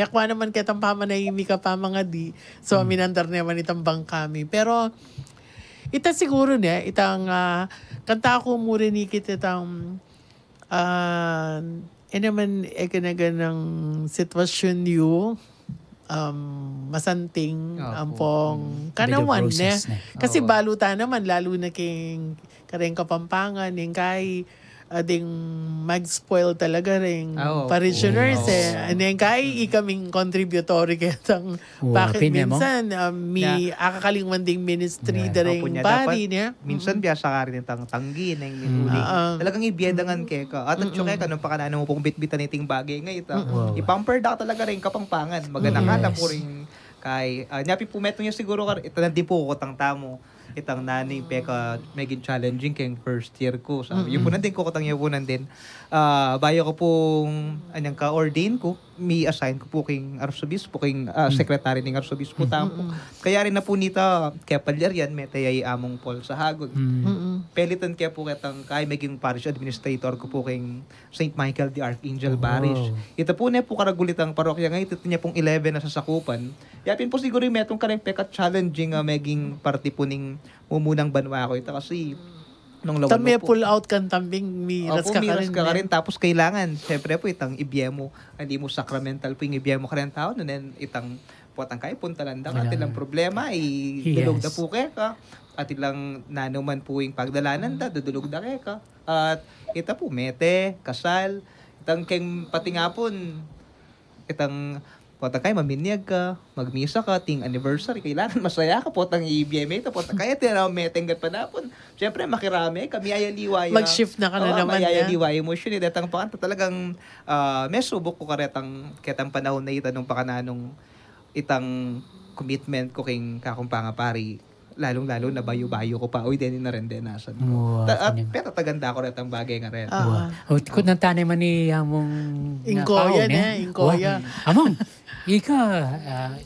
akwa naman kitang pamanahimi ka pa mga di. So, minandar naman itang bangkami. Pero, ita siguro niya, itang, kanta ko muna ni kita itang, naman, ekanaga ng sitwasyon niyo, masanting Opo. ampong Medyo kanawan process ne. na. Kasi Oo. baluta naman lalo na kareng Kapampangan yung kay ading mag-spoil talaga rin Oo. parishioners Oo. And then kay ikaming contributory ketang bakit pwede mo? minsan may akakalingwan ding ministry da rin Opo niya, bari dapat niya. minsan biyasa ka rin itang tanggi na yung minuling. Talagang ibiyadangan keka. At at syuke ka nung pakanano mo pong bitbitan iting bagay nga ito. Ipamper da talaga rin Kapampangan. Maganakala po rin kay nyapi pumeto niya siguro ito na din po kutang tamo. Itang nanay peka maging challenging kayong first year ko. Sabi, yung po nandin ko kutang yung po nandin. Bayo ko pong anyang ka-ordain ko, may assign ko po king arsobispo, king secretary ng arsobispo tampo. Kaya rin na po nita kaya palyarian may tayay among Paul sa Hagod. Pelitan kaya po kitang kay maging parish administrator ko po king St. Michael the Archangel Parish. Ito po na po karagulitang parokya nga ito niya pong 11 na sasakupan. Yapin po siguro yung metong kareng peka challenging maging party po ning mumunang banwa ko ito kasi nung lawan Tami po. pull out kan tambing miras Opo, ka miras rin. ka rin. Tapos kailangan, syempre po, itang ibyemo, hindi mo sacramental po yung ibyemo ka rin tao, and then itang potang kayo, punta lang ka, at ilang problema, dulog Yes. na po ka, at ilang nanuman po yung pagdalanan da, dudulog na ka. At ita po, mete, kasal, itang keng pati nga po, itang potang kayo, maminyag ka, magmisa ka, ting anniversary, kailangan masaya ka, potang i-BMA ito, potang kayo, tinaw metenggat pa na po. Siyempre, makirami, kami ayaliwaya. Mag-shift na ka na naman May yan. ayaliwaya mo siya, detang pakanta talagang, may subok ko karetang, ketang panahon na itanong pakananong itang commitment ko king Kakumpanga pari, lalong-lalo na bayo-bayo ko pa, uy, din na rin din nasan ko. Wow, At kanya. pero taganda ko rin ang bagay nga rin. O, kung nantane man ni among Ingkoya nakaon, na, ingkoya. Among,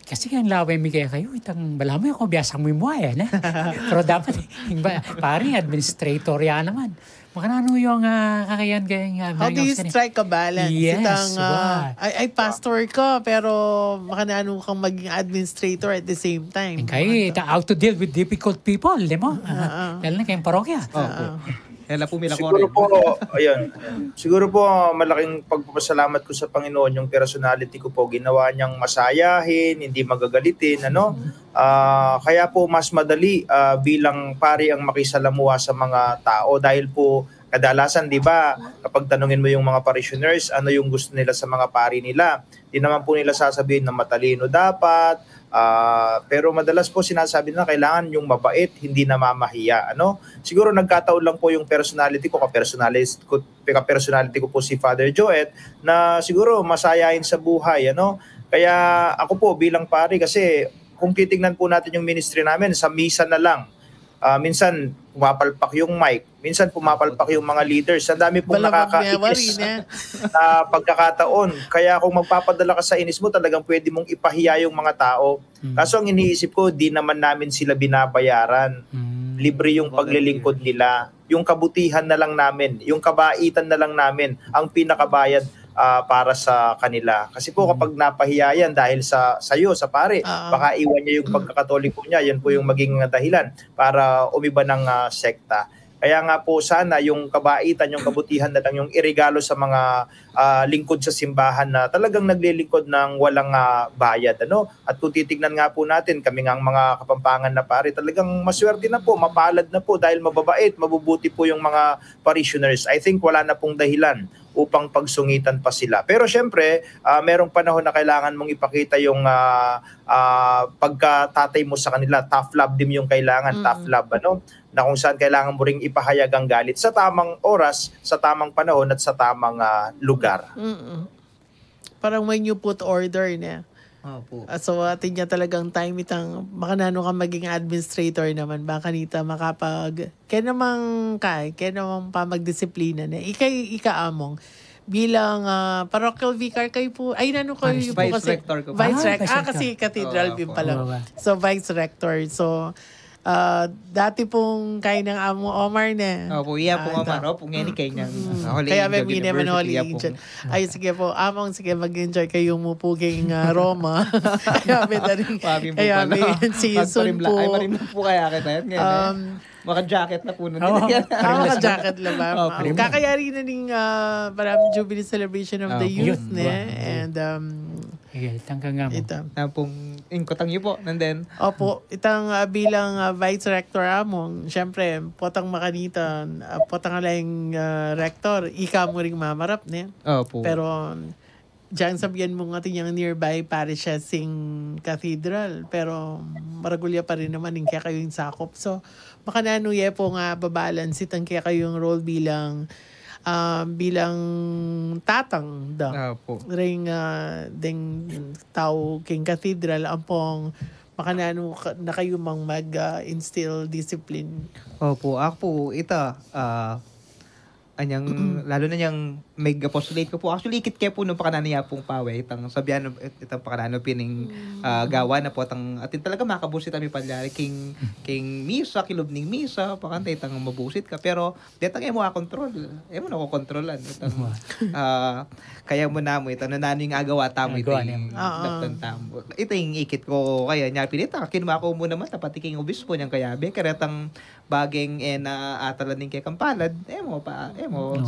kasi kaya laway mi kaya kayo, itang balamay ako, biyasang mo yung buhay, na? Pero dapat, pari, administrator yan naman. Makanano yung kakayan kaya How do you strike a balance? Yes, Itang, wow. ay pastor ka, pero makanano kang maging administrator at the same time. Kaya how to deal with difficult people, di mo? Lalo na kayong parokya. Kaya po mila Siguro po, siguro po malaking pagpapasalamat ko sa Panginoon yung personality ko po. Ginawa niyang masayahin, hindi magagalitin, ano? Kaya po mas madali bilang pari ang makisalamuha sa mga tao dahil po kadalasan, di ba, kapag tanungin mo yung mga parishioners, ano yung gusto nila sa mga pari nila, di naman po nila sasabihin na matalino dapat, pero madalas po sinasabi na kailangan yung mabait, hindi namamahiya. Ano? Siguro nagkataon lang po yung personality ko, ka-personality ko po si Father Joet, na siguro masayahin sa buhay. Ano? Kaya ako po bilang pari, kasi kung titignan po natin yung ministry namin, sa misa na lang, minsan pumapalpak yung mic, minsan pumapalpak yung mga leaders. Ang dami pong nakakainis na pagkakataon. Kaya kung magpapadala ka sa inis mo, talagang pwede mong ipahiya yung mga tao. Kaso ang iniisip ko, di naman namin sila binabayaran. Libre yung paglilingkod nila. Yung kabutihan na lang namin, yung kabaitan na lang namin ang pinakabayad para sa kanila. Kasi po kapag napahiya yan dahil sa iyo, sa pare, baka iwan niya yung pagkakatoliko niya. Yan po yung maging dahilan para umiba ng sekta. Kaya nga po sana yung kabaitan, yung kabutihan na lang yung irigalo sa mga lingkod sa simbahan na talagang naglilingkod ng walang bayad. Ano? At kung titignan nga po natin, kami nga ang mga Kapampangan na pare, talagang maswerte na po, mapalad na po dahil mababait, mabubuti po yung mga parishioners. I think wala na pong dahilan upang pagsungitan pa sila. Pero syempre, merong panahon na kailangan mong ipakita yung pagkatatay mo sa kanila. Tough love din yung kailangan, tough love, ano? Na kung saan kailangan mo ring ipahayag ang galit sa tamang oras, sa tamang panahon at sa tamang lugar. Parang when you put order na. Opo. So atin niya talagang time itang makanano ka maging administrator naman baka nita makapag kaya namang pa magdisiplina na ikaamong bilang parochial vicar kayo po ay nano kayo po Vice kasi rector ko. vice rector Vice rector. kasi cathedral din pala. Oo. So vice rector. So dati pong kayo ng amo Omar na. Opo, iya po Omar. Opo, ngayon kayo ng Holy Kaya may Angel naman Holy University, Angel. Ay, sige po. Among, sige, mag-enjoy kayo mo po kayong Roma. Kaya may Pabi po kaya pala. may season po. Ay, marimla po kaya kita yan ngayon. Maka-jacket na po nun. Oo. Ka-jacket lang ba? Oh, pareho. Kakayari na ng parang Jubilee Celebration of the Youth. youth. Ne? Wow. And Tangka nga mo. ito. Na pong ingkotang niyo po. And then, Opo, itang bilang Vice Rector among, syempre, potang makanitan, potang alayng rector, ika mo ring mamarap, ne? opo. Pero, diyan sabihan mo nga yung nearby parishes sing cathedral. Pero, maragulya pa rin naman yung kaya kayo yung sakop. So, makananuye po nga babalance itang kaya kayong role bilang tatang da. Opo. Ring ding tao king cathedral ampong makanano na kayo mang mag-instill discipline. Opo, ako po, ito, lalo na niyang mag-apostolate ko po. Actually, ikit kaya po nung pakananiya pong pawe, itang sabihan, itang pakanano pining gawa na po, atin talaga makabusit kami palyari, king misa, kilubning misa, pakanta, itang mabusit ka. Pero, detang mo kontrol. Mo na ko kontrolan. Kaya mo na mo, itang nanano yung agawa tamo, itang daptan tamo. Ito yung ikit ko, kaya niya pinita, kinumako mo naman, tapatiking obispo niyang kayabe, kaya itang bageng na atalan ng kay kampalad, mo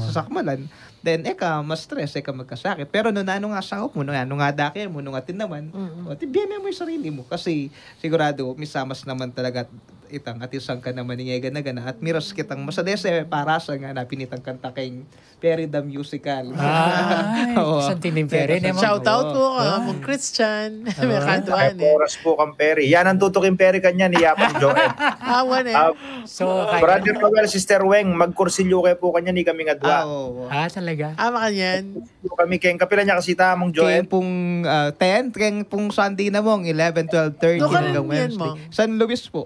sasakmalan. Then, mas stress, magkasakit. Pero no nga sakop mo, no nga daki mo, no nga tinaman, tibiyan mo yung sarili mo. Kasi, sigurado, misamas naman talaga itang atisang ka naman ng gana-gana. At miras kitang masadese para sa nga napinitang kanta kayong Perry the Musical. Ay, something din Perry. Shout out po mong Christian. May kantuan Ay, oras po kang Perry. Yan ang tutukin Perry kanya ni Yapang Joel. Awan So, Brother Noel, Sister Weng, magkursilyo kayo po kanya ni kami nga dua. talaga. Ama kanyan. Kami kayong kapila niya kasi tamong Kaya Joel. pong 10, kaya pong Sunday na mong 11, 12, 13 Doon ka hanggang rin yan, Wednesday. Mong. San Luis po.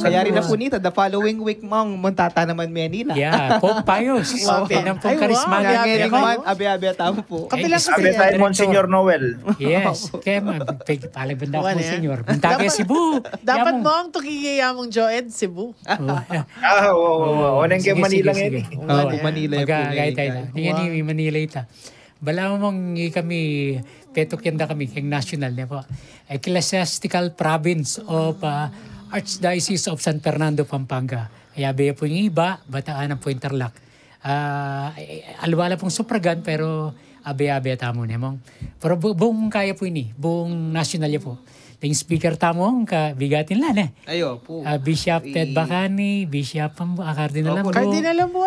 Kaya rin na po nito, the following week mong Montata naman Manila. Yeah, Pope Pius. Yan ang pong Ay, wow. charismatic. Grabe. Ngayon Ako? man, abi-abi tamo po. Kapila Ay, kasi Sabi tayo, yan. Monsignor Noel. Yes. Kaya palagbanda Buwan ko, yan. senyor. Buntage Cebu. Dapat mo ang tukigaya mong Joed, Cebu. Oo. Oneng kayo Manila ngayon. Manila po Magkakaya tayo. ngayon. Tingnan niyo, Manila ita. Bala mong kami, petok yanda kami, keng national niya po. Ecclesiastical Province of Archdiocese of San Fernando, Pampanga. Kaya baya po yung iba, bataan po Interlac. Alwala pong supragan, pero abe-abe tamo niya mong. Pero buong kaya po ini, buong national niya po. Yung speaker tamong bigatin lang eh. Ayo po. Bishop Ted Bacani, Bishop Cardinal Ambo. Cardinal Ambo,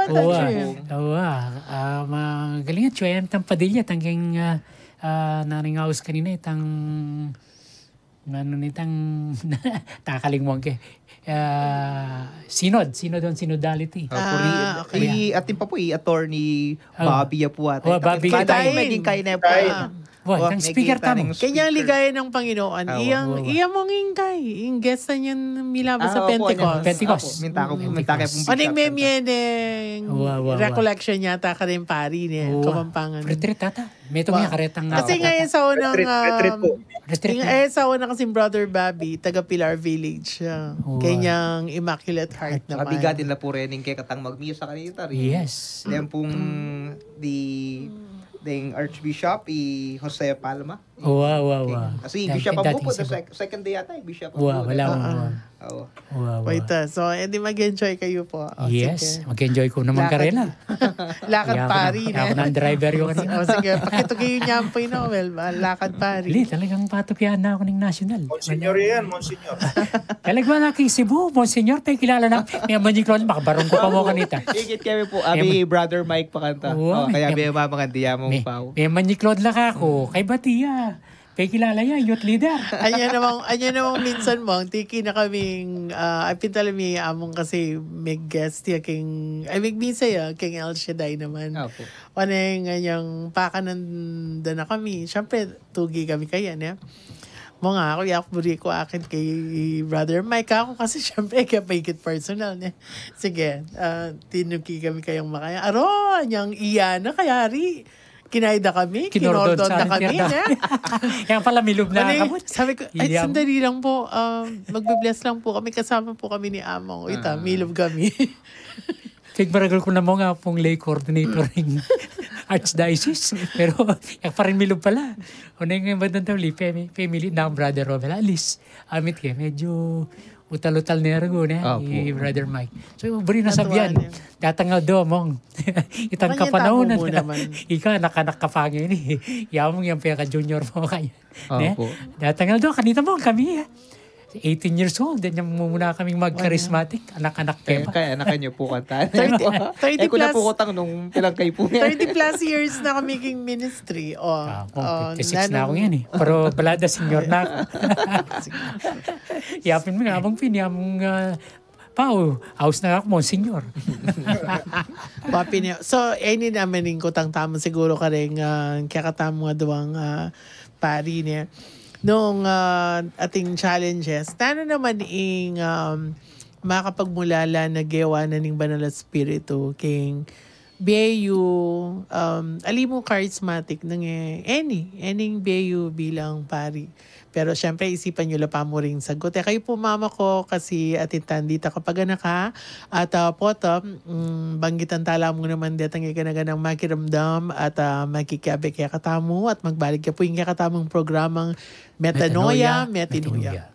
Magaling at Chuyan Tampadilla, tangking naringawas kanina, itang takalingwang ke. Synodality. okay. Atin pa po attorney Bobby Apuat. Bobby. Maging kain na po. Ang speaker tamo. Kanyang ligaya ng Panginoon. Iyang mong ingkay. Yung guest na niyan milaba sa Pentecost. Pentecost. Minta ko pong Anong memyeneng recollection yata ka rin pari niya. Kamampangan. Retreat tata. May itong karetang. Kasi ngayon sa unang... Retreat po. sa unang kasing Brother Bobby, taga Pilar Village. Kanyang Immaculate Heart naman. Mabigatin na po rin yung kaya katang magmisa kanita. Yes. Yan pong the Archbishop Jose Palma. Wow. Kasi Bishop ang po, second day yata, Bishop ang po. Wala. Wait, so edi mag-enjoy kayo po. Yes, mag-enjoy ko naman karela. Lakad pari. Ako na ang driver yung kanina. Sige, pakito kayo niya po yung Noel. Lakad pari. Hindi, talagang patukyan na ako ng national. Monsignor yan, Monsignor. Talagang na kay Cebu, Monsignor, tayo kilala na. May manjiklon, makabarong ko pa mo kanita. Higit kami po, abi Brother Mike pakanta. Kaya may mamakandiya mong pao. May manjiklon lang ako, kay Batia. Kay kilala niya, youth leader. Anya namang minsan mo, tiki na kaming, ay pintalami among kasi may guest ya king, ay may bisa ya, king El Shaddai naman. Opo. Waneng anyang pakananda na kami. Siyempre, tugi kami kaya niya. Mga ako, yakburi ko akin kay Brother Mike. Ako kasi siyempre, kaya paikit personal niya. Sige, tinuki kami kayang makaya. Aro, anyang iya na kayari. Kinayda kami, kinordon na kami. Kaya pala milog na kamot. Sabi ko, ay sandali lang po, magbe-bless lang po kami, kasama po kami ni Among. Ita, milog kami. Tigmaragal ko na mo nga pong lay coordinator ng Archdiocese. Pero, yung pa rin milog pala. Una yung bandang tawli, family na ang brother Robel. Alis, amit kayo, medyo utal-utal nergo na Opo. Brother Mike. So, bari na sabihan. Natuwa niya. Datangaw do mong. Itang Kanya kapanahon tamo mo naman. Ika, nakanak ka pa ngayon eh. Yamong yung peka junior mo kaya. Opo. Datangaw do, kanita mo kami 18 years old, then yung muna kaming mag-charismatic, anak-anak Kaya, pa. kaya anak niyo po kanta. 30 ko na plus. po kutang nung ilang kayo po 30 plus years na kami king ministry. Oh, 56 na ako yan eh. Pero balada senior na ako. Yapin mo nga, abang piniyamong Pao, house na ako mo, senior. Papi niya. So, any naman yung kutang tama siguro ka rin kakatamo nga doang pari niya. Noong ating challenges, tano naman ing makapagmulala na gawa na ning Banal na Espiritu king Beyu, alimo charismatic ng anying Beyu bilang pari. Pero syempre, isipan nyo pa mo rin sagot. Kayo po mama ko kasi atintan dito kapag anak ka. At poto, banggitan tala mo naman dito ang ikanaganang makiramdam at makikabe kaya katamu at magbalik ka po yung kakatamang programang Metanoia, Metinuya.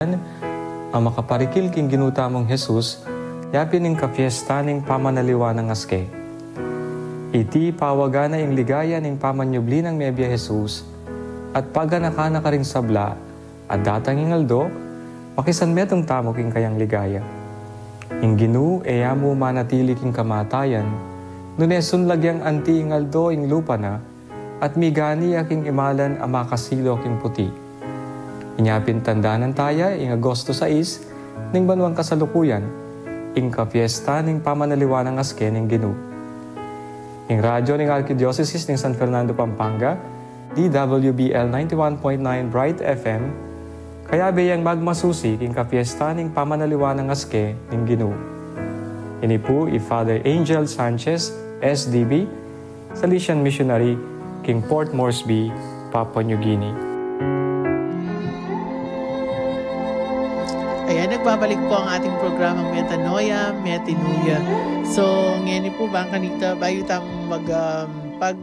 ang makaparikil king ginuta mong Jesus, yapin ning kapiesta ning pamanaliwa ng aske. Iti pawagana ing ligaya ning pamanyubli ng mebya Jesus, at paganakana ka ring sabla, at datang ingaldo, pakisan metong tamo king kayang ligaya. Ing ginu, eyamu manatili king kamatayan, nunesun lagyang anti ingaldo ing lupa na, at migani aking imalan ang makasilo king puti. Inyapin tandaanan taya, ing Agosto 6, ning banwang kasalukuyan, ing kapiesta ning pamanaliwa ng aske ning ginu. Ing radyo ning Archdiocese ning San Fernando, Pampanga, DWBL 91.9 Bright FM, kaya bayang magmasusi king kapiesta ning pamanaliwa ng aske ning ginu. Ini po Father Angel Sanchez, SDB, Salesian Missionary, king Port Moresby, Papua New Guinea. Ayan, nagbabalik po ang ating programang Metanoia, Metinuya. So, ngayon po ba, kanita,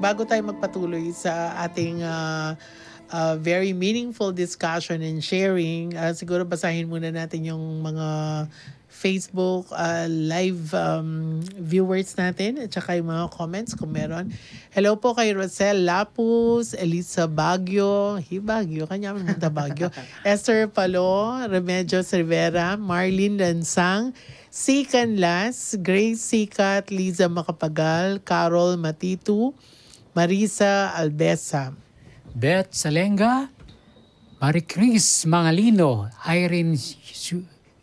bago tayo magpatuloy sa ating very meaningful discussion and sharing, siguro basahin muna natin yung mga Facebook live viewers natin at saka yung mga comments kung meron. Hello po kay Rosel Lapus, Elisa Baguio, Baguio, kanya naman Baguio, Esther Palo, Remedios Rivera, Marlene Lansang, C. Canlas, Grace Sikat, Liza Macapagal, Carol Matitu, Marisa Albesa, Beth Salenga, Marie Chris Mangalino, Irene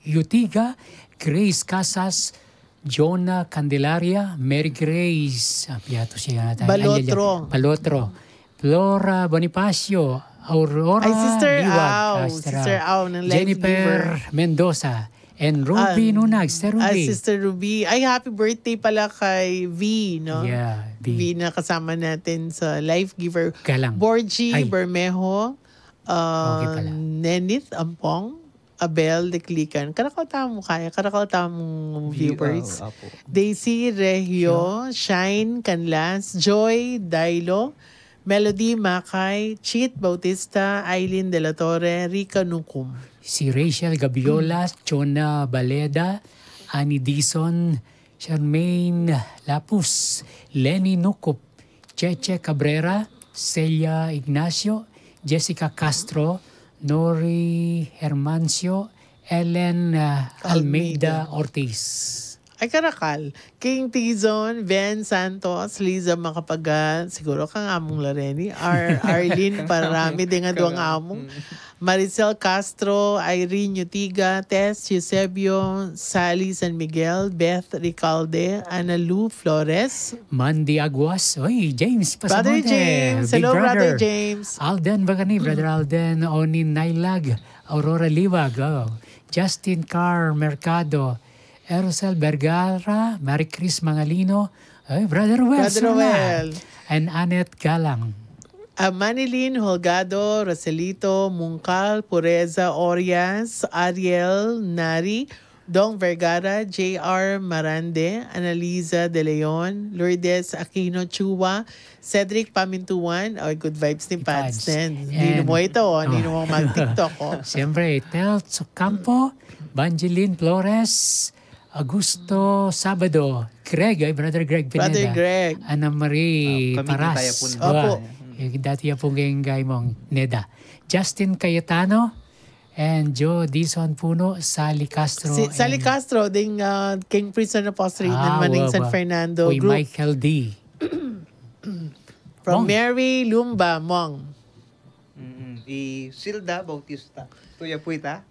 Yutiga, Grace Casas, Jonah Candelaria, Mary Grace, piato siya natin. Balotro, Flora Bonifacio, Aurora Liwag, Sister Au ng Life Jennifer Mendoza, and Ruby Nunag, Sister Ruby. Sister Ruby. Ay, happy birthday pala kay V, no? Yeah, V na kasama natin sa Life Giver. Galang. Borgie Bermejo, Nenith Ampong, Abel de Clican. Karakal tamong viewers. Daisy Regio, Shine Canlas, Joy Dailo, Melody Makay, Cheat Bautista, Aileen De La Torre, Rica Nukum. Si Rachel Gabiola, Chona Baleda, Annie Dison, Charmaine Lapus, Lenny Nukup, Cheche Cabrera, Celia Ignacio, Jessica Castro, Nori Hermancio, Ellen Almeida Ortiz. Ay, karakal. King Tizon, Ben Santos, Liza Macapagal, siguro kang among Lareni, Arlene Parami, din nga doang among, Maricel Castro, Irene Yutiga, Tess Eusebio, Sally San Miguel, Beth Ricalde, Ana Lu Flores, Mandy Aguas, oy, James Pasamonte. Brother James, hello Brother James. Alden Bagani, Brother Alden, Onin Nailag, Aurora Liwag, Justin Carr Mercado, Erosel Vergara, Marie Chris Mangalino, Brother Well, and Annette Galang. Manilin Holgado, Roselito, Mungkal, Pureza Orias, Ariel Nari, Dong Vergara, J.R. Marande, Analiza De Leon, Lourdes Aquino Chua, Cedric Pamintuan, good vibes ni Pads din. Nino mo ito, nino mo mag-TikTok. Siyempre, Telts Campo, Banjeline Flores, Augusto Sabado, Greg, Brother Greg Pineda. Brother Greg. Ana Marie Paras. Opo. Dati ya pong gay mong Neda. Justin Cayetano and Joe Dison Puno, Sally Castro. Sally Castro, ding King Prison Apostolate naman ng San Fernando Group. Michael D. From Mary Lumba, Mong. Silda Bautista. Tuya po ita.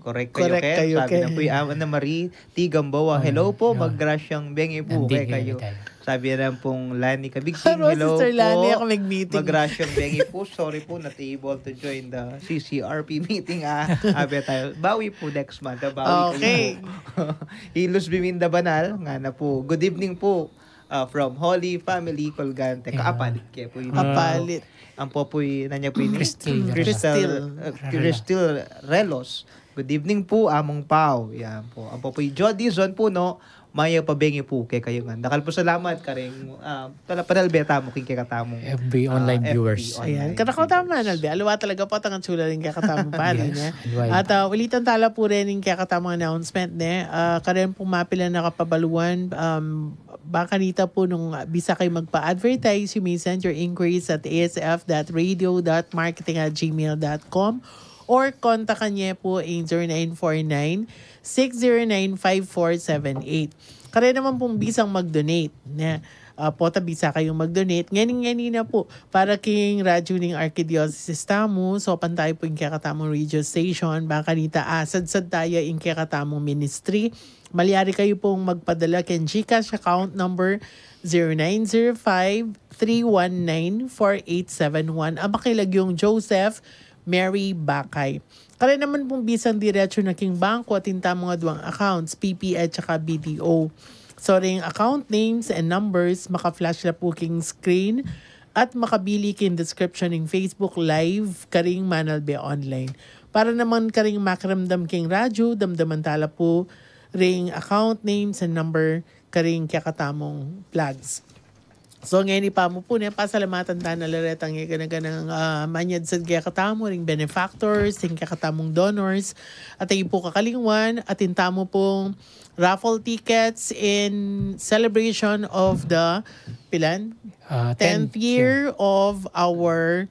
Correct kayo, Sabi na po yung Ana Marie Tigambawa. Hello po, maggrasyang bengi po kayo. Sabi na pong Lani Kabigting. Hello Sister po. Lani, ako mag-meeting. Maggrasyang bengi po. Sorry po, not able to join the CCRP meeting. Abe tayo. Bawi po next month. Bawi kayo po. Ilus Biminda Banal. Nga na po. Good evening po. From Holy Family Colgante. Kaapalit kaya po yun. Apalit. Ang po po'y, nanya po yun? Cristil Relos. Good evening po, Among Pao. Yan po. Ang po po'y Jody Zon Puno, maya pabengi po kay kayo nga. Dakal po salamat karing panalbeta mo king katamong FB online viewers. Ayan, kanakaw tama, Nalbe. Alawa talaga po, tangan sula rin kakatamang pari niya. Right. At ulitan tala po rin yung kakatamang announcement niya. Karen pong mapila nakapabaluan, baka nita po nung bisa kayo magpa-advertise, you may send your inquiries at asf.radio.marketing@gmail.com or kontakan niya po in 0949-609-5478. Kaya naman pong bisang mag-donate. Pota bisa kayong mag-donate. Ngayon na po para king radyo ng Archdiocese Tamu. So pantay po yung kakatamong radio station. Baka nita asad-sad tayo yung kakatamong ministry. Malyari kayo pong magpadala kay GCash account number 0905-319-4871. Ang makilag yung Joseph Mary Bakay. Kaya naman pong bisang diretsyo na king bangko at tinta mga duwang accounts, PP at saka BDO. So ring account names and numbers, maka-flash na po king screen at makabili king description ng Facebook Live karing Manalbe Online. Para naman karing makaramdam king radyo, damdaman tala po ring account names and number karing kakatamong flags. So ngayon pa mo po niya, pasalamatan ta na laretang ganang manyad sa kakatamo, ring benefactors, ring kakatamong donors, at ay po kakalingwan, at intamo pong raffle tickets in celebration of the 10th year of our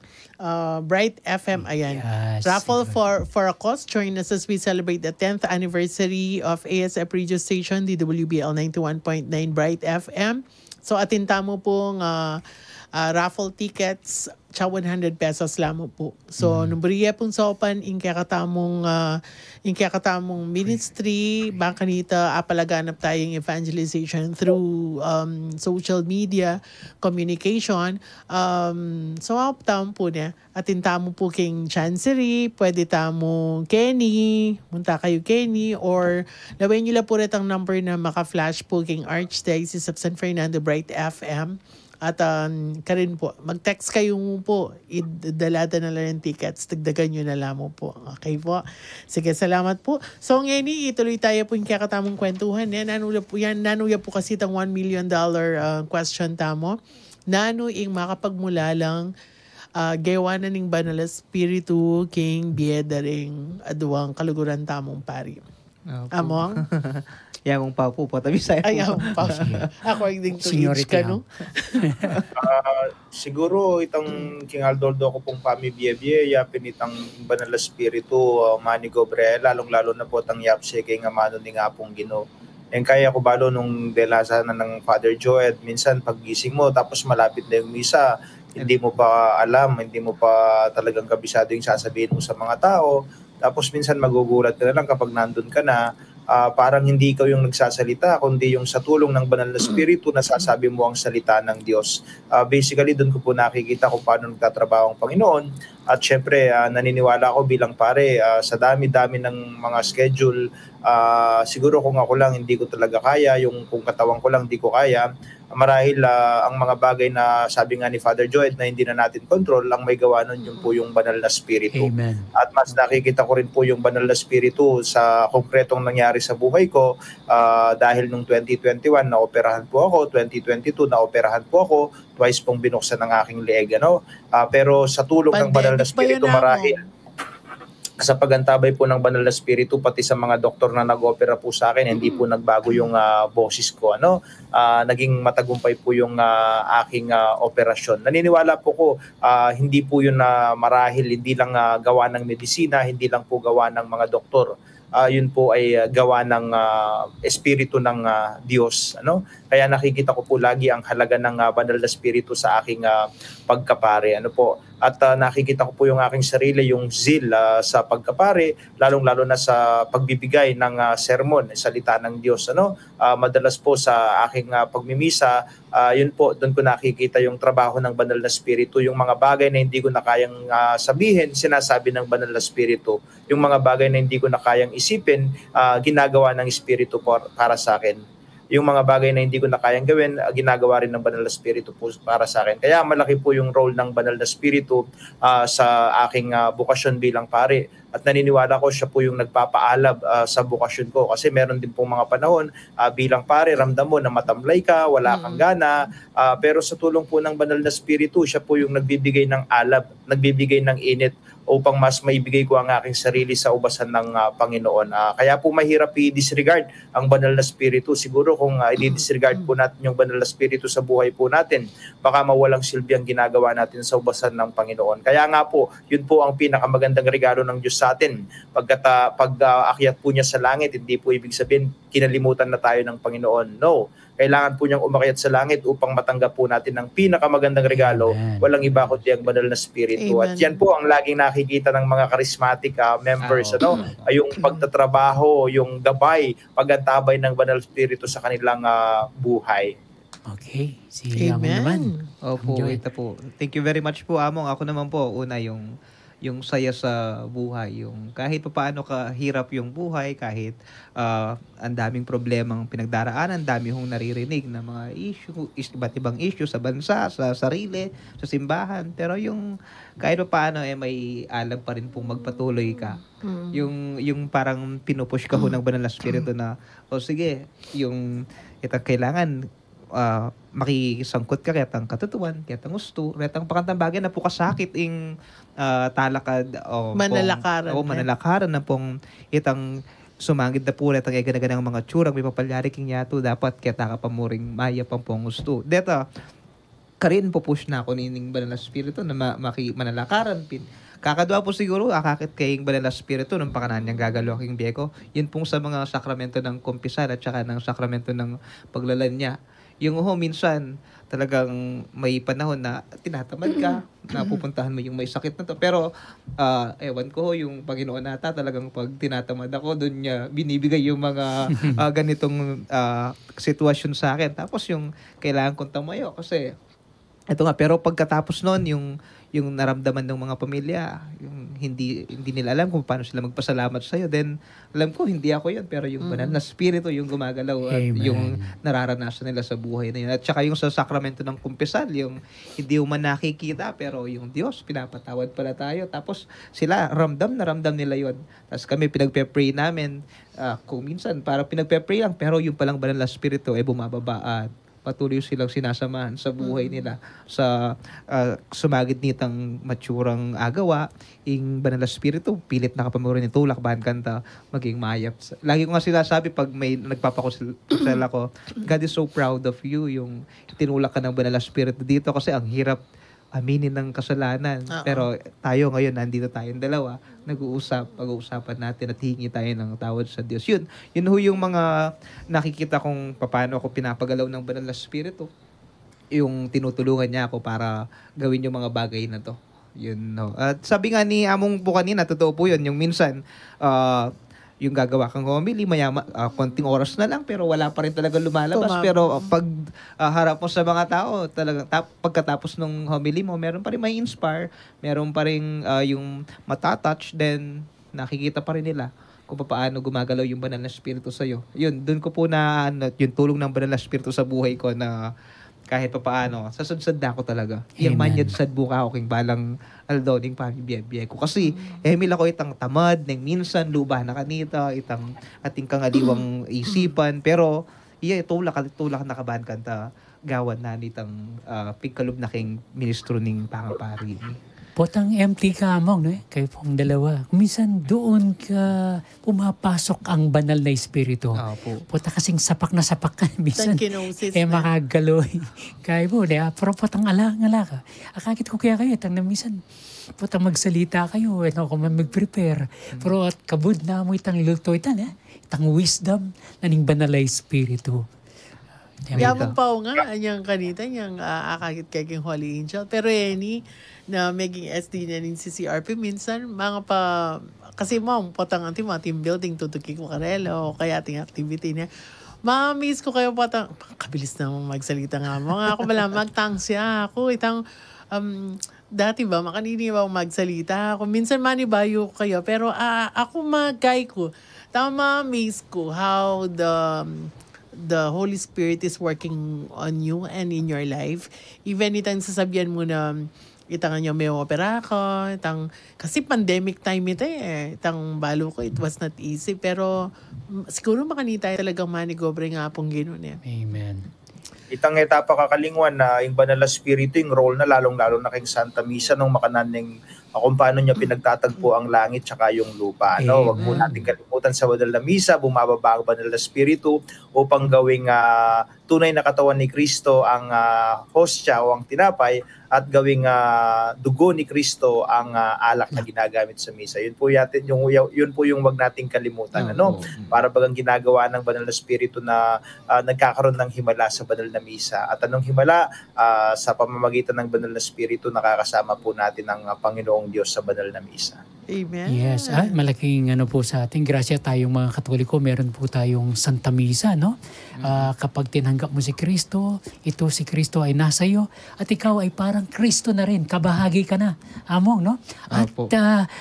Bright FM. Ayan. Yes. Raffle for a cause. Join us as we celebrate the 10th anniversary of ASF Radio Station, DWBL 91.9 Bright FM. So atinta mo pong raffle tickets sa 100 pesos lamang po. So numbriya pong sopan in kakatamong ministry, baka nita apalaganap tayong evangelization through social media communication. So aptam po niya atinta mo po king Chancery, pwede tamo Kenny, munta kayo Kenny, or lawin nyo lang po rin ang number na maka-flash po king Archdiocese of San Fernando Bright FM. At karin po, mag-text kayo po, idalada na lang yung tickets, dagdagan nyo na lamang po. Okay po? Sige, salamat po. So ngayon, ituloy tayo po yung kakatamong kwentuhan. Nanuya po kasi itang $1 million question tamo. Nano yung makapagmula lang gawa na ning banal espiritu king bieda ring aduang kaluguran tamong pari. Among? Yamong pa po, tabi sa'yo. Ay, yamong pa. Ako yung ding to age ka, no? Siguro itong King Aldoldo ko pong pamibiyebye, yapin itang banal espiritu, manigo bre, lalong-lalo na po tang yapse kay nga mano ni nga pong Ginoo. And kaya ko balo nung delasa na ng Father Joed, minsan paggising mo, tapos malapit na yung misa, hindi mo pa alam, hindi mo pa talagang kabisado yung sasabihin mo sa mga tao. Tapos minsan magugulat ka na lang kapag nandun ka na, parang hindi ikaw yung nagsasalita, kundi yung sa tulong ng banal na espiritu nasasabi mo ang salita ng Diyos. Basically, doon ko po nakikita kung paano nagtatrabaho ang Panginoon. At syempre, naniniwala ako bilang pare, sa dami-dami ng mga schedule, siguro kung ako lang hindi ko talaga kaya, kung katawan ko lang hindi ko kaya, marahil ang mga bagay na sabi nga ni Father Joed na hindi na natin control, ang may gawa nun yun po yung banal na spiritu. Amen. At mas nakikita ko rin po yung banal na spiritu sa konkretong nangyari sa buhay ko dahil nung 2021 naoperahan po ako, 2022 naoperahan po ako, twice pong binuksan ng aking leeg. Pero sa tulong ng banal na spiritu marahil, sa pagantabay po ng banal na spiritu pati sa mga doktor na nag-opera po sa akin, hindi po nagbago yung boses ko. Naging matagumpay po yung aking operasyon. Naniniwala po ko, hindi po yun marahil hindi lang gawa ng medisina, hindi lang po gawa ng mga doktor. Yun po ay gawa ng espiritu ng Diyos. Kaya nakikita ko po lagi ang halaga ng banal na spiritu sa aking pagkapare. At nakikita ko po yung aking sarili, yung zeal sa pagkapare, lalong-lalo na sa pagbibigay ng sermon, salita ng Diyos. Madalas po sa aking pagmimisa, yun po, doon ko nakikita yung trabaho ng banal na spiritu, yung mga bagay na hindi ko na kayang sabihin, sinasabi ng banal na spiritu. Yung mga bagay na hindi ko na kayang isipin, ginagawa ng espiritu para sa akin. Yung mga bagay na hindi ko na kayang gawin, ginagawa rin ng banal na spiritu po para sa akin. Kaya malaki po yung role ng banal na spiritu sa aking bukasyon bilang pare. at naniniwala ko siya po yung nagpapaalab sa bukasyon ko. Kasi meron din pong mga panahon bilang pare, ramdam mo na matamlay ka, wala kang gana, pero sa tulong po ng banal na Espiritu, siya po yung nagbibigay ng alab, nagbibigay ng init upang mas maibigay ko ang aking sarili sa ubasan ng Panginoon. Kaya po mahirap i-disregard ang banal na Espiritu. Siguro kung i-disregard po natin yung banal na Espiritu sa buhay po natin, baka mawalang silbi ang ginagawa natin sa ubasan ng Panginoon. Kaya nga po, yun po ang pinakamagandang regalo ng Diyos sa atin. Pag akyat po niya sa langit, hindi po ibig sabihin kinalimutan na tayo ng Panginoon. No. Kailangan po niyang umakyat sa langit upang matanggap po natin ang pinakamagandang regalo. Amen. Walang iba kundi ang banal na Espiritu. Amen. At yan po ang laging nakikita ng mga charismatic members. Yung pagtatrabaho, yung gabay, pagantabay ng banal na Espiritu sa kanilang buhay. Okay. Si Among naman. Opo, Enjoy. ito po. Thank you very much po, Among. Ako naman po, una yung saya sa buhay, yung kahit paano kahirap yung buhay, kahit ang daming problemang pinagdaraanan, dami hong naririnig na mga iba't ibang issue sa bansa, sa sarili, sa simbahan, pero yung kahit paano may alam pa rin pong magpatuloy ka. Yung parang pinupush ka ho ng banal na Espiritu na, sige, yung itang kailangan makisangkot ka ketang katutuan, ketang gusto, ketang pakantang bagay na po kasakit ing talakad o Manalakaran. manalakaran na pong itang sumangid na po retang eganaganang mga tsurang may papalyari king yato dapat kita ka pamuring maya pang pong gusto. Deta karin po push na ako nining banal na Espiritu na manalakaran pin. Kakadwa po siguro akakit kayong banal na Espiritu ng pakanan niyang gagalo aking biyeko. Yun pong sa mga sakramento ng kumpisal at saka ng sakramento ng paglalanya. Yung minsan talagang may panahon na tinatamad ka, na pupuntahan mo yung may sakit na to. Pero ewan ko yung Panginoon nata talagang pag tinatamad ako, doon niya binibigay yung mga ganitong sitwasyon sa akin. Tapos yung kailangan kong tamayo kasi ito nga, pero pagkatapos noon yung naramdaman ng mga pamilya, yung hindi nila alam kung paano sila magpasalamat sa iyo, then alam ko hindi ako yun, pero yung banal na Espiritu yung gumagalaw at Amen. yung nararanasan nila sa buhay na yun. At saka yung sa sakramento ng kumpisal, yung hindi man nakikita, pero yung Diyos pinapatawad pala tayo. Tapos sila ramdam nila yun. Tapos kami pinagpe-pray namin, kung minsan parang pinagpe-pray lang, pero yung palang banal na Espiritu bumababa at patuloy silang sinasamahan sa buhay nila sa sumagid nitang matsurang agawa ing banal na Espiritu pilit nakapamurin ni tulak bahan kanta maging mayap. Lagi ko nga sinasabi pag may nagpapakusal ako, God is so proud of you yung tinulak ka ng banal na Espiritu dito kasi ang hirap aminin ng kasalanan. Pero tayo ngayon, nandito tayong dalawa, pag-uusapan natin at hihingi tayo ng tawad sa Diyos. Yun ho yung mga nakikita kong paano ako pinapagalaw ng banal na Espiritu. Yung tinutulungan niya ako para gawin yung mga bagay na to. Yun ho. At sabi nga ni Among po kanina, totoo po yun, yung minsan, yung gagawa kang homily, konting oras na lang, pero wala pa rin talaga lumalabas. Pero pag harap mo sa mga tao, talagang pagkatapos ng homily mo, meron pa rin may inspire, meron pa rin yung matatouch, then nakikita pa rin nila kung paano gumagalaw yung banal na Espiritu sa'yo. Yun, dun ko po na yung tulong ng banal na Espiritu sa buhay ko na kahit paano, sasadsad na ako talaga. Yung manyad sad buka ako king balang aldoning pamibiyay ko. Kasi, Emil ako itang tamad, nang minsan, luba na kanita, itang ating kangaliwang isipan. Pero, tulak nakabahan kanta, gawan na nitang pigkalub na king ministro ning pangapari. Potang empty ka, Among, no? Kayo pong dalawa. Minsan doon ka pumapasok ang banal na Espiritu. Pota kasing sapak na sapak ka. Minsan, makagaloy. Kaya mo, pero potang ala ka. Akakit ko kaya kayo, na minsan, potang magsalita kayo, kung mag-prepare. Pero at kabud na mo itang iluto itang wisdom na ning banal na Espiritu. Yamang pa nga, anyang kanita, niyang akakit kay king Holy Angel. Pero na maging SD na rin si CRP, minsan, kasi patang mga team building, tutuki ko karelo, o kaya ating activity niya. Ma-miss ko kayo patang, kabilis na magsalita nga mo. Ako magtang siya. Ako, dati ba, makanini ba magsalita? Ako, minsan manibayo kayo, pero ako magkay ko. Tama, miss ko how the Holy Spirit is working on you and in your life. Even itang sasabihan mo na itang nyo may opera ko, kasi pandemic time ito itang balo ko, it was not easy. Pero siguro makanita talagang manigobre nga pong gano'n Amen. Itang etapa kakalingwan na yung Banal na Espiritu, yung role na lalong-lalo na kay Santa Misa nung makananing kung paano niya pinagtatagpo ang langit tsaka yung lupa. No? Huwag mo natin kalimutan sa Banal na Misa, bumababa ang Banal na Espiritu upang gawing tunay na katawan ni Kristo ang hostya o ang tinapay at gawing dugo ni Kristo ang alak na ginagamit sa misa. Yun po yung wag nating kalimutan. Para bagang ginagawa ng Banal na Espiritu na nagkakaroon ng himala sa Banal na Misa. At anong himala? Sa pamamagitan ng Banal na Espiritu, nakakasama po natin ang Panginoong Diyos sa Banal na Misa. Amen. Yes, malaking po sa ating grasya tayong mga Katoliko, meron po tayong Santa Misa, no? Kapag tinanggap mo si Kristo, ito si Kristo ay nasa iyo at ikaw ay parang Kristo na rin, kabahagi ka na. Among, no? At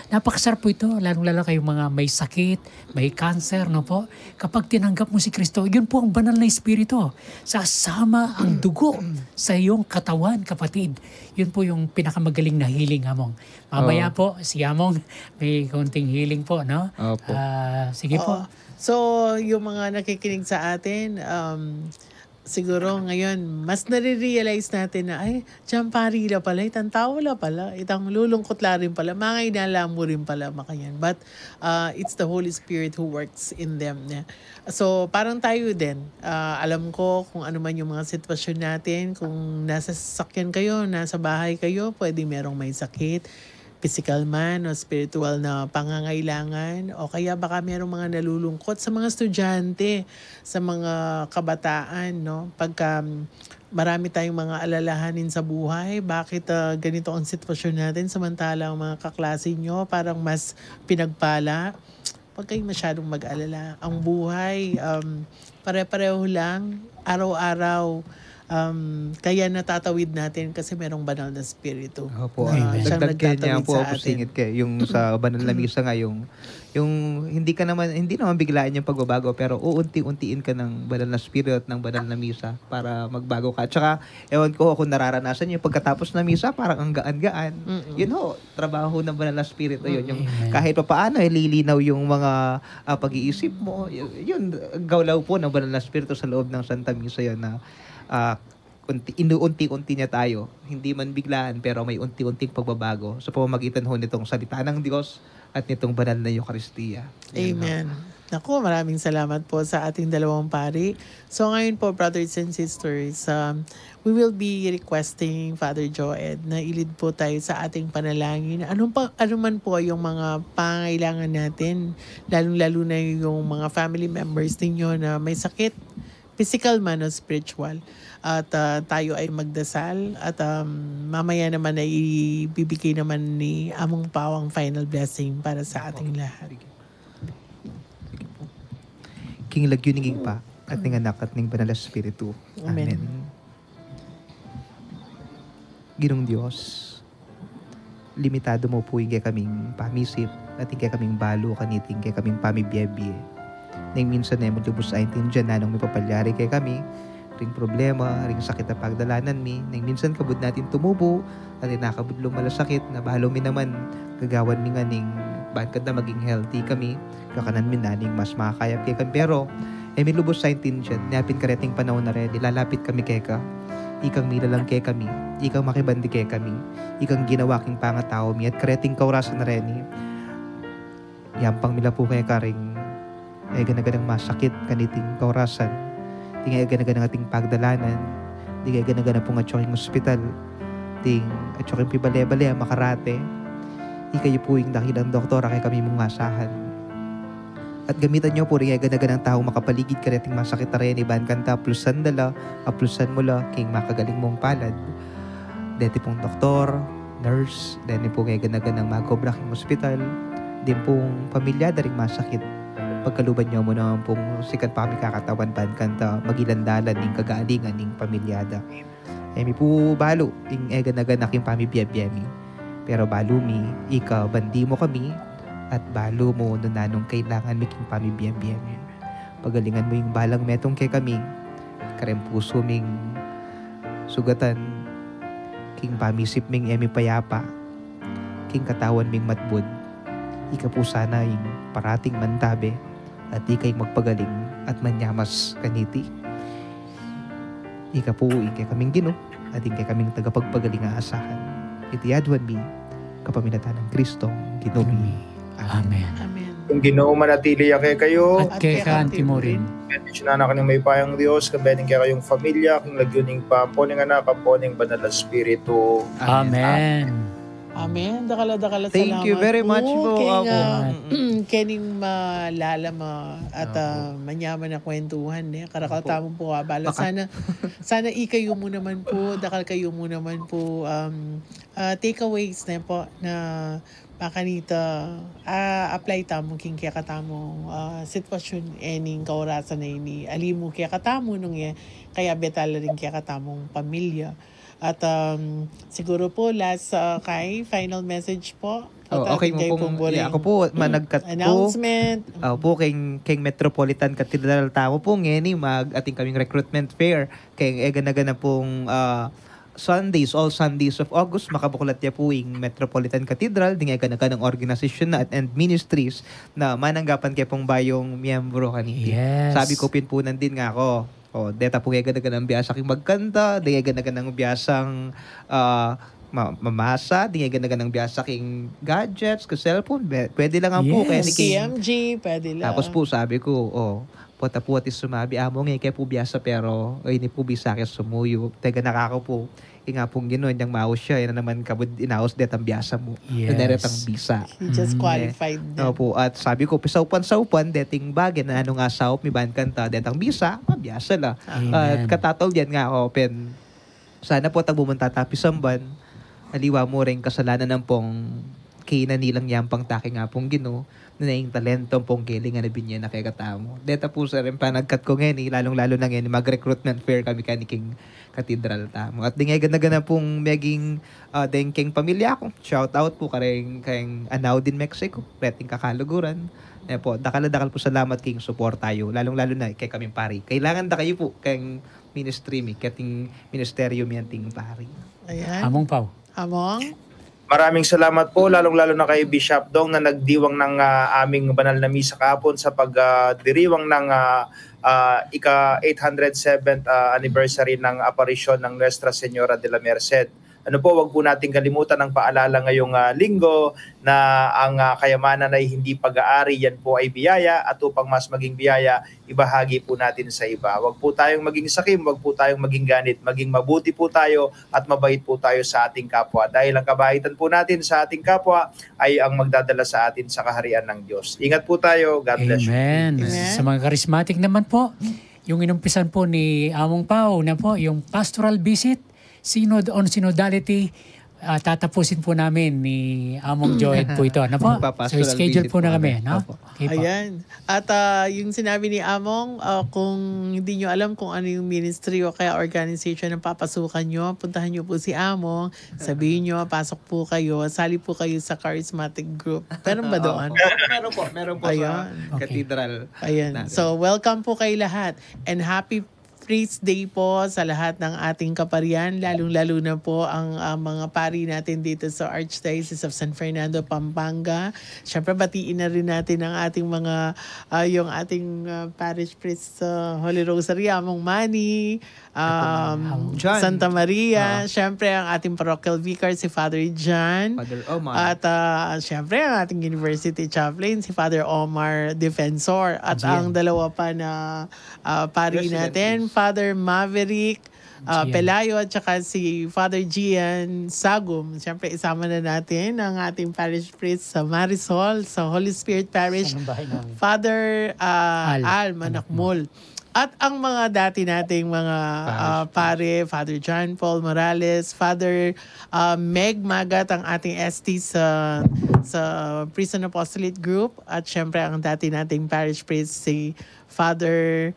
napakasarap po ito, lalong-lalo kayong mga may sakit, may cancer, no po? Kapag tinanggap mo si Kristo, yun po ang Banal na Espiritu. Sasama ang dugo sa iyong katawan, kapatid. Yun po yung pinakamagaling na healing, Among. Mamaya po, si Among, may konting healing po, no? Sige po. So, yung mga nakikinig sa atin, siguro ngayon, mas nare-realize natin na, ay, Champari la pala, itang tao la pala, itang lulungkot la rin pala, mga inala mo rin pala makayan. But, it's the Holy Spirit who works in them. So, parang tayo din, alam ko kung ano man yung mga sitwasyon natin, kung nasa sasakyan kayo, nasa bahay kayo, pwede merong may sakit, physical man o spiritual na pangangailangan, o kaya baka mayroong mga nalulungkot sa mga estudyante, sa mga kabataan, no? Pagka marami tayong mga alalahanin sa buhay, bakit ganito ang sitwasyon natin samantalang mga kaklase nyo parang mas pinagpala? Huwag kayong masyadong mag-alala. Ang buhay, pare-pareho lang, araw-araw. Kaya natatawid natin kasi merong Banal na Espiritu. Opo. Dagdag kaya niya po ako singit kayo. Yung sa Banal na Misa nga, yung hindi naman biglaan yung pagbabago, pero uunti-untiin ka ng Banal na Espiritu at ng Banal na Misa para magbago ka. At saka, ewan ko kung nararanasan yung pagkatapos na Misa, parang ang gaan-gaan. Yun ho, trabaho ng Banal na Espiritu yun. Yung kahit pa paano, lilinaw yung mga pag-iisip mo. Yun, gawlaw po ng Banal na Espiritu sa loob ng Santa Misa yun na inuunti-unti niya tayo. Hindi man biglaan, pero may unti-unting pagbabago sa pamamagitan ho nitong salita ng Diyos at nitong banal na Eucharistia. Amen. Naku, maraming salamat po sa ating dalawang pari. So ngayon po, brothers and sisters, we will be requesting Father Joed na ilid po tayo sa ating panalangin. Ano man po yung mga pangailangan natin, lalong-lalo na yung mga family members ninyo na may sakit, physical man o spiritual. At tayo ay magdasal at mamaya naman ay ibibigay naman ni Among Pao ang final blessing para sa ating lahat. King lagyuningig pa at ng anak at ng Banal na Espiritu. Amen. Ginong Diyos, limitado mo po yung kaming pamisip at yung kaming balo kaniting kaming pamibiyebye. Nang minsan na mo lubos ay tindiyan na nung may papalyari kay kami, ring problema, ring sakit na pagdalanan mi, nang minsan kabud natin tumubo, at nakabud lumalasakit, na bahalo mi naman, gagawan mi nga ning, bakit na maging healthy kami, kakanan mi na ning mas makakayap kay kami, pero, may lubos sa tindiyan, napin kareting panahon na rin, nilalapit kami kay ka, ikang mila lang kay kami, ikang makibandi kay kami, ikang ginawa king pangatao mi, at kareting kaurasan na rin, yampang mila po kay karing, ay ganaganang masakit kaniting kaurasan, di nga ganaganang ating pagdalanan, di nga ganaganang pong atyoking ospital, ting atyoking pibale-bale makarate, ikayo po yung dakilang doktora kay kami mong masahan. At gamitan nyo po rin nga ganaganang taong makapaligid ka nating masakit na rin, iban kanta, plusan dala, aplusan mo la, king makagaling mong palad. Dati pong doktor, nurse, dati po nga ganaganang magobra king ospital, din pong pamilya daring masakit. Pagkaluban nyo mo naman pong sikat pa kami kakatawan ban kanta magilandalan ning kagaalingan ning pamilyada. Mi po balo ing egan-aganak yung pamibiyabiyami. Pero balo mi, ikaw bandi mo kami at balo mo nananong kailangan miking pamibiyabiyami. pagalingan mo yung balang metong kay kaming, karem puso ming sugatan, king pamisip ming emi payapa, king katawan ming matbud, ika po sana yung parating mantabe, at ikay magpagaling at manyamas kaniti. Ika po ikay kaming Ginoo, at ikay kaming tagapagpagaling aasahan. Iti adwan mi, kapaminatan ng Kristong Ginoo mi. Amen. Amen. Kung Ginoo manatili kay kayo, At kay kanti mo rin. bendition na kaning may payang Dios, kabening kay kayong pamilya, king lagyuning pamponing anak, kaponing banal na Espiritu. Amen. Amen. Dakala Thank you very much po. Kening malalama at manyaman na kwentuhan. Karakal tamang po bala. Sana ikayo mo naman po, dakal kayo mo naman po takeaways na po na makanita apply tamo king kaya katamo sitwasyon ening kaurasan na ini alimu kaya katamo nung kaya betala rin kaya katamong pamilya. At siguro po last kay final message po. Okay mo pong, ako po managkat po. Announcement. Po kay Metropolitan Cathedral tamo po ngeni ating kaming recruitment fair kay ega-na pong Sundays, all Sundays of August, makabukulat niya po yung Metropolitan Cathedral, dingagan ng organisasyon na and ministries na mananggapan kay pong bayong miyembro kaniti. Yes. Sabi ko pinpunan din nga ako. Deta po kaya ng biyasa king magkanta, dingagan ng biyasang mamasa, dingagan ng biyasa king gadgets, cellphone, pwede lang ang po. Kaya CMG, pwede lang. Tapos po sabi ko, pota-puti sumabi, amo nga kaya po biyasa pero ini po bisa kaya sumuyo. Tega nakako po. Nga pong gino'n, yung maos siya, yun na naman kabud inaos det ang biyasa mo. Yes. Deret ang bisa. He just qualified din. Po. At sabi ko, pisaupan-saupan, deting bagay na ano nga saup, mi ban kanta, det ang bisa, mabiyasa la. At katatol yan nga, open. Sana po tagbumunta tapisan ban, aliwa mo rin kasalanan ng pong kina nilang yampang taki nga pong Ginoo na yung talentong pong kiling na binya na kay katamo. Deta po sa rin pa nagkat ko ngayon, lalong-lalo na ngayon, mag-recruitment fair kami kaniking Cathedral tamo. At di nga ganda pong meging dengking pamilya ko. Shout out po kayong Anaw din Mexico, reting kakaluguran. Po, dakal po salamat king support tayo, lalong-lalo na kay kaming pari. Kailangan da kayo po kayong ministry mi, kating ministeryo mi anting pari. Ayan. Among Pao. Among? Maraming salamat po, lalong-lalo na kay Bishop Dong na nagdiwang ng aming banal na misa kahapon sa pagdiriwang ng ika-807th anniversary ng aparisyon ng Nuestra Señora de la Merced. Wag po nating kalimutan ang paalala ngayong linggo na ang kayamanan ay hindi pag-aari, yan po ay biyaya at upang mas maging biyaya, ibahagi po natin sa iba. Wag po tayong maging sakim, wag po tayong maging ganit, maging mabuti po tayo at mabait po tayo sa ating kapwa. Dahil ang kabaitan po natin sa ating kapwa ay ang magdadala sa atin sa kaharian ng Diyos. Ingat po tayo. God bless you. Amen. Sa mga charismatic naman po, yung inumpisan po ni Among Pao na po, yung pastoral visit, Synod on Synodality, tatapusin po namin ni Among Joed po ito. Ano po? So, schedule po na kami. No? Okay po. Ayan. At yung sinabi ni Among, kung hindi nyo alam kung ano yung ministry o kaya organization na papasukan nyo, puntahan nyo po si Among, sabihin nyo, pasok po kayo, sali po kayo sa charismatic group. Meron ba doon? Meron po sa Cathedral. Ayan. So, welcome po kay lahat. And happy Praise Day po sa lahat ng ating kaparian, lalong-lalo na po ang mga pari natin dito sa Archdiocese of San Fernando, Pampanga. Siyempre, batiin na rin natin ang ating mga, yung ating parish priest sa Holy Rosary, Among Manny, Santa Maria, siyempre ang ating parochial vicar, si Father John, Father Omar. at siyempre ang ating university chaplain, si Father Omar Defensor, at ang dalawa pa na pari natin, Father Maverick Pelayo at saka si Father Gian Sagum. Siyempre isama na natin ang ating parish priest sa Marisol, sa Holy Spirit Parish, Father Al Manakmul. At ang mga dati nating mga pare, Father John Paul Morales, Father Meg Magat, ang ating ST sa Prison Apostolate Group, at syempre ang dati nating parish priest si Father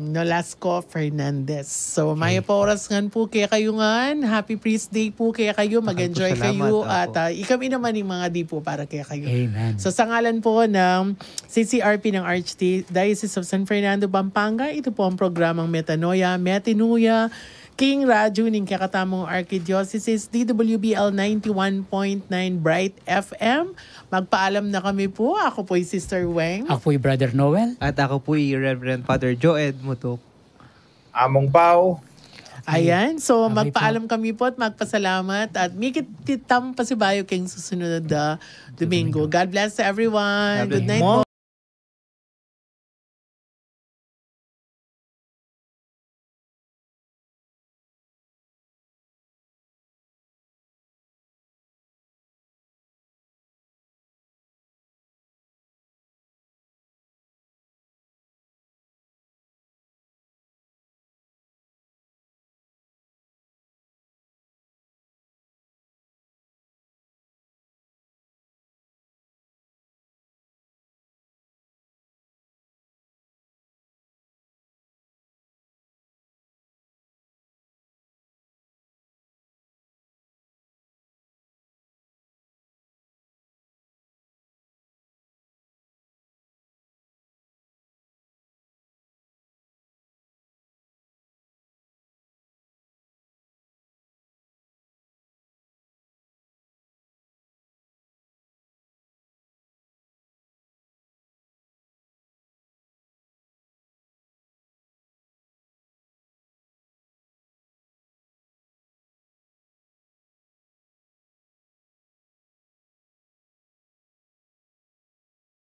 Nolasco Fernandez. So, maya po oras ngan po kaya kayo ngan. Happy Priest Day po kaya kayo. Mag-enjoy kayo. At ikami naman yung mga di po para kaya kayo. Amen. So, sa ngalan po ng CCRP ng Archdiocese of San Fernando, Pampanga, ito po ang programang Metanoia, King Radyo ng kakatamong Archdiocese, DWBL 91.9 Bright FM. Magpaalam na kami po. Ako po Sister Weng. Ako po Brother Noel. At ako po Reverend Father Joed Mutok. Among Pao. Ayan. So, Okay magpaalam kami po at magpasalamat. At mikit titam pa si Bayo King susunod na Domingo. God bless everyone. Good night po.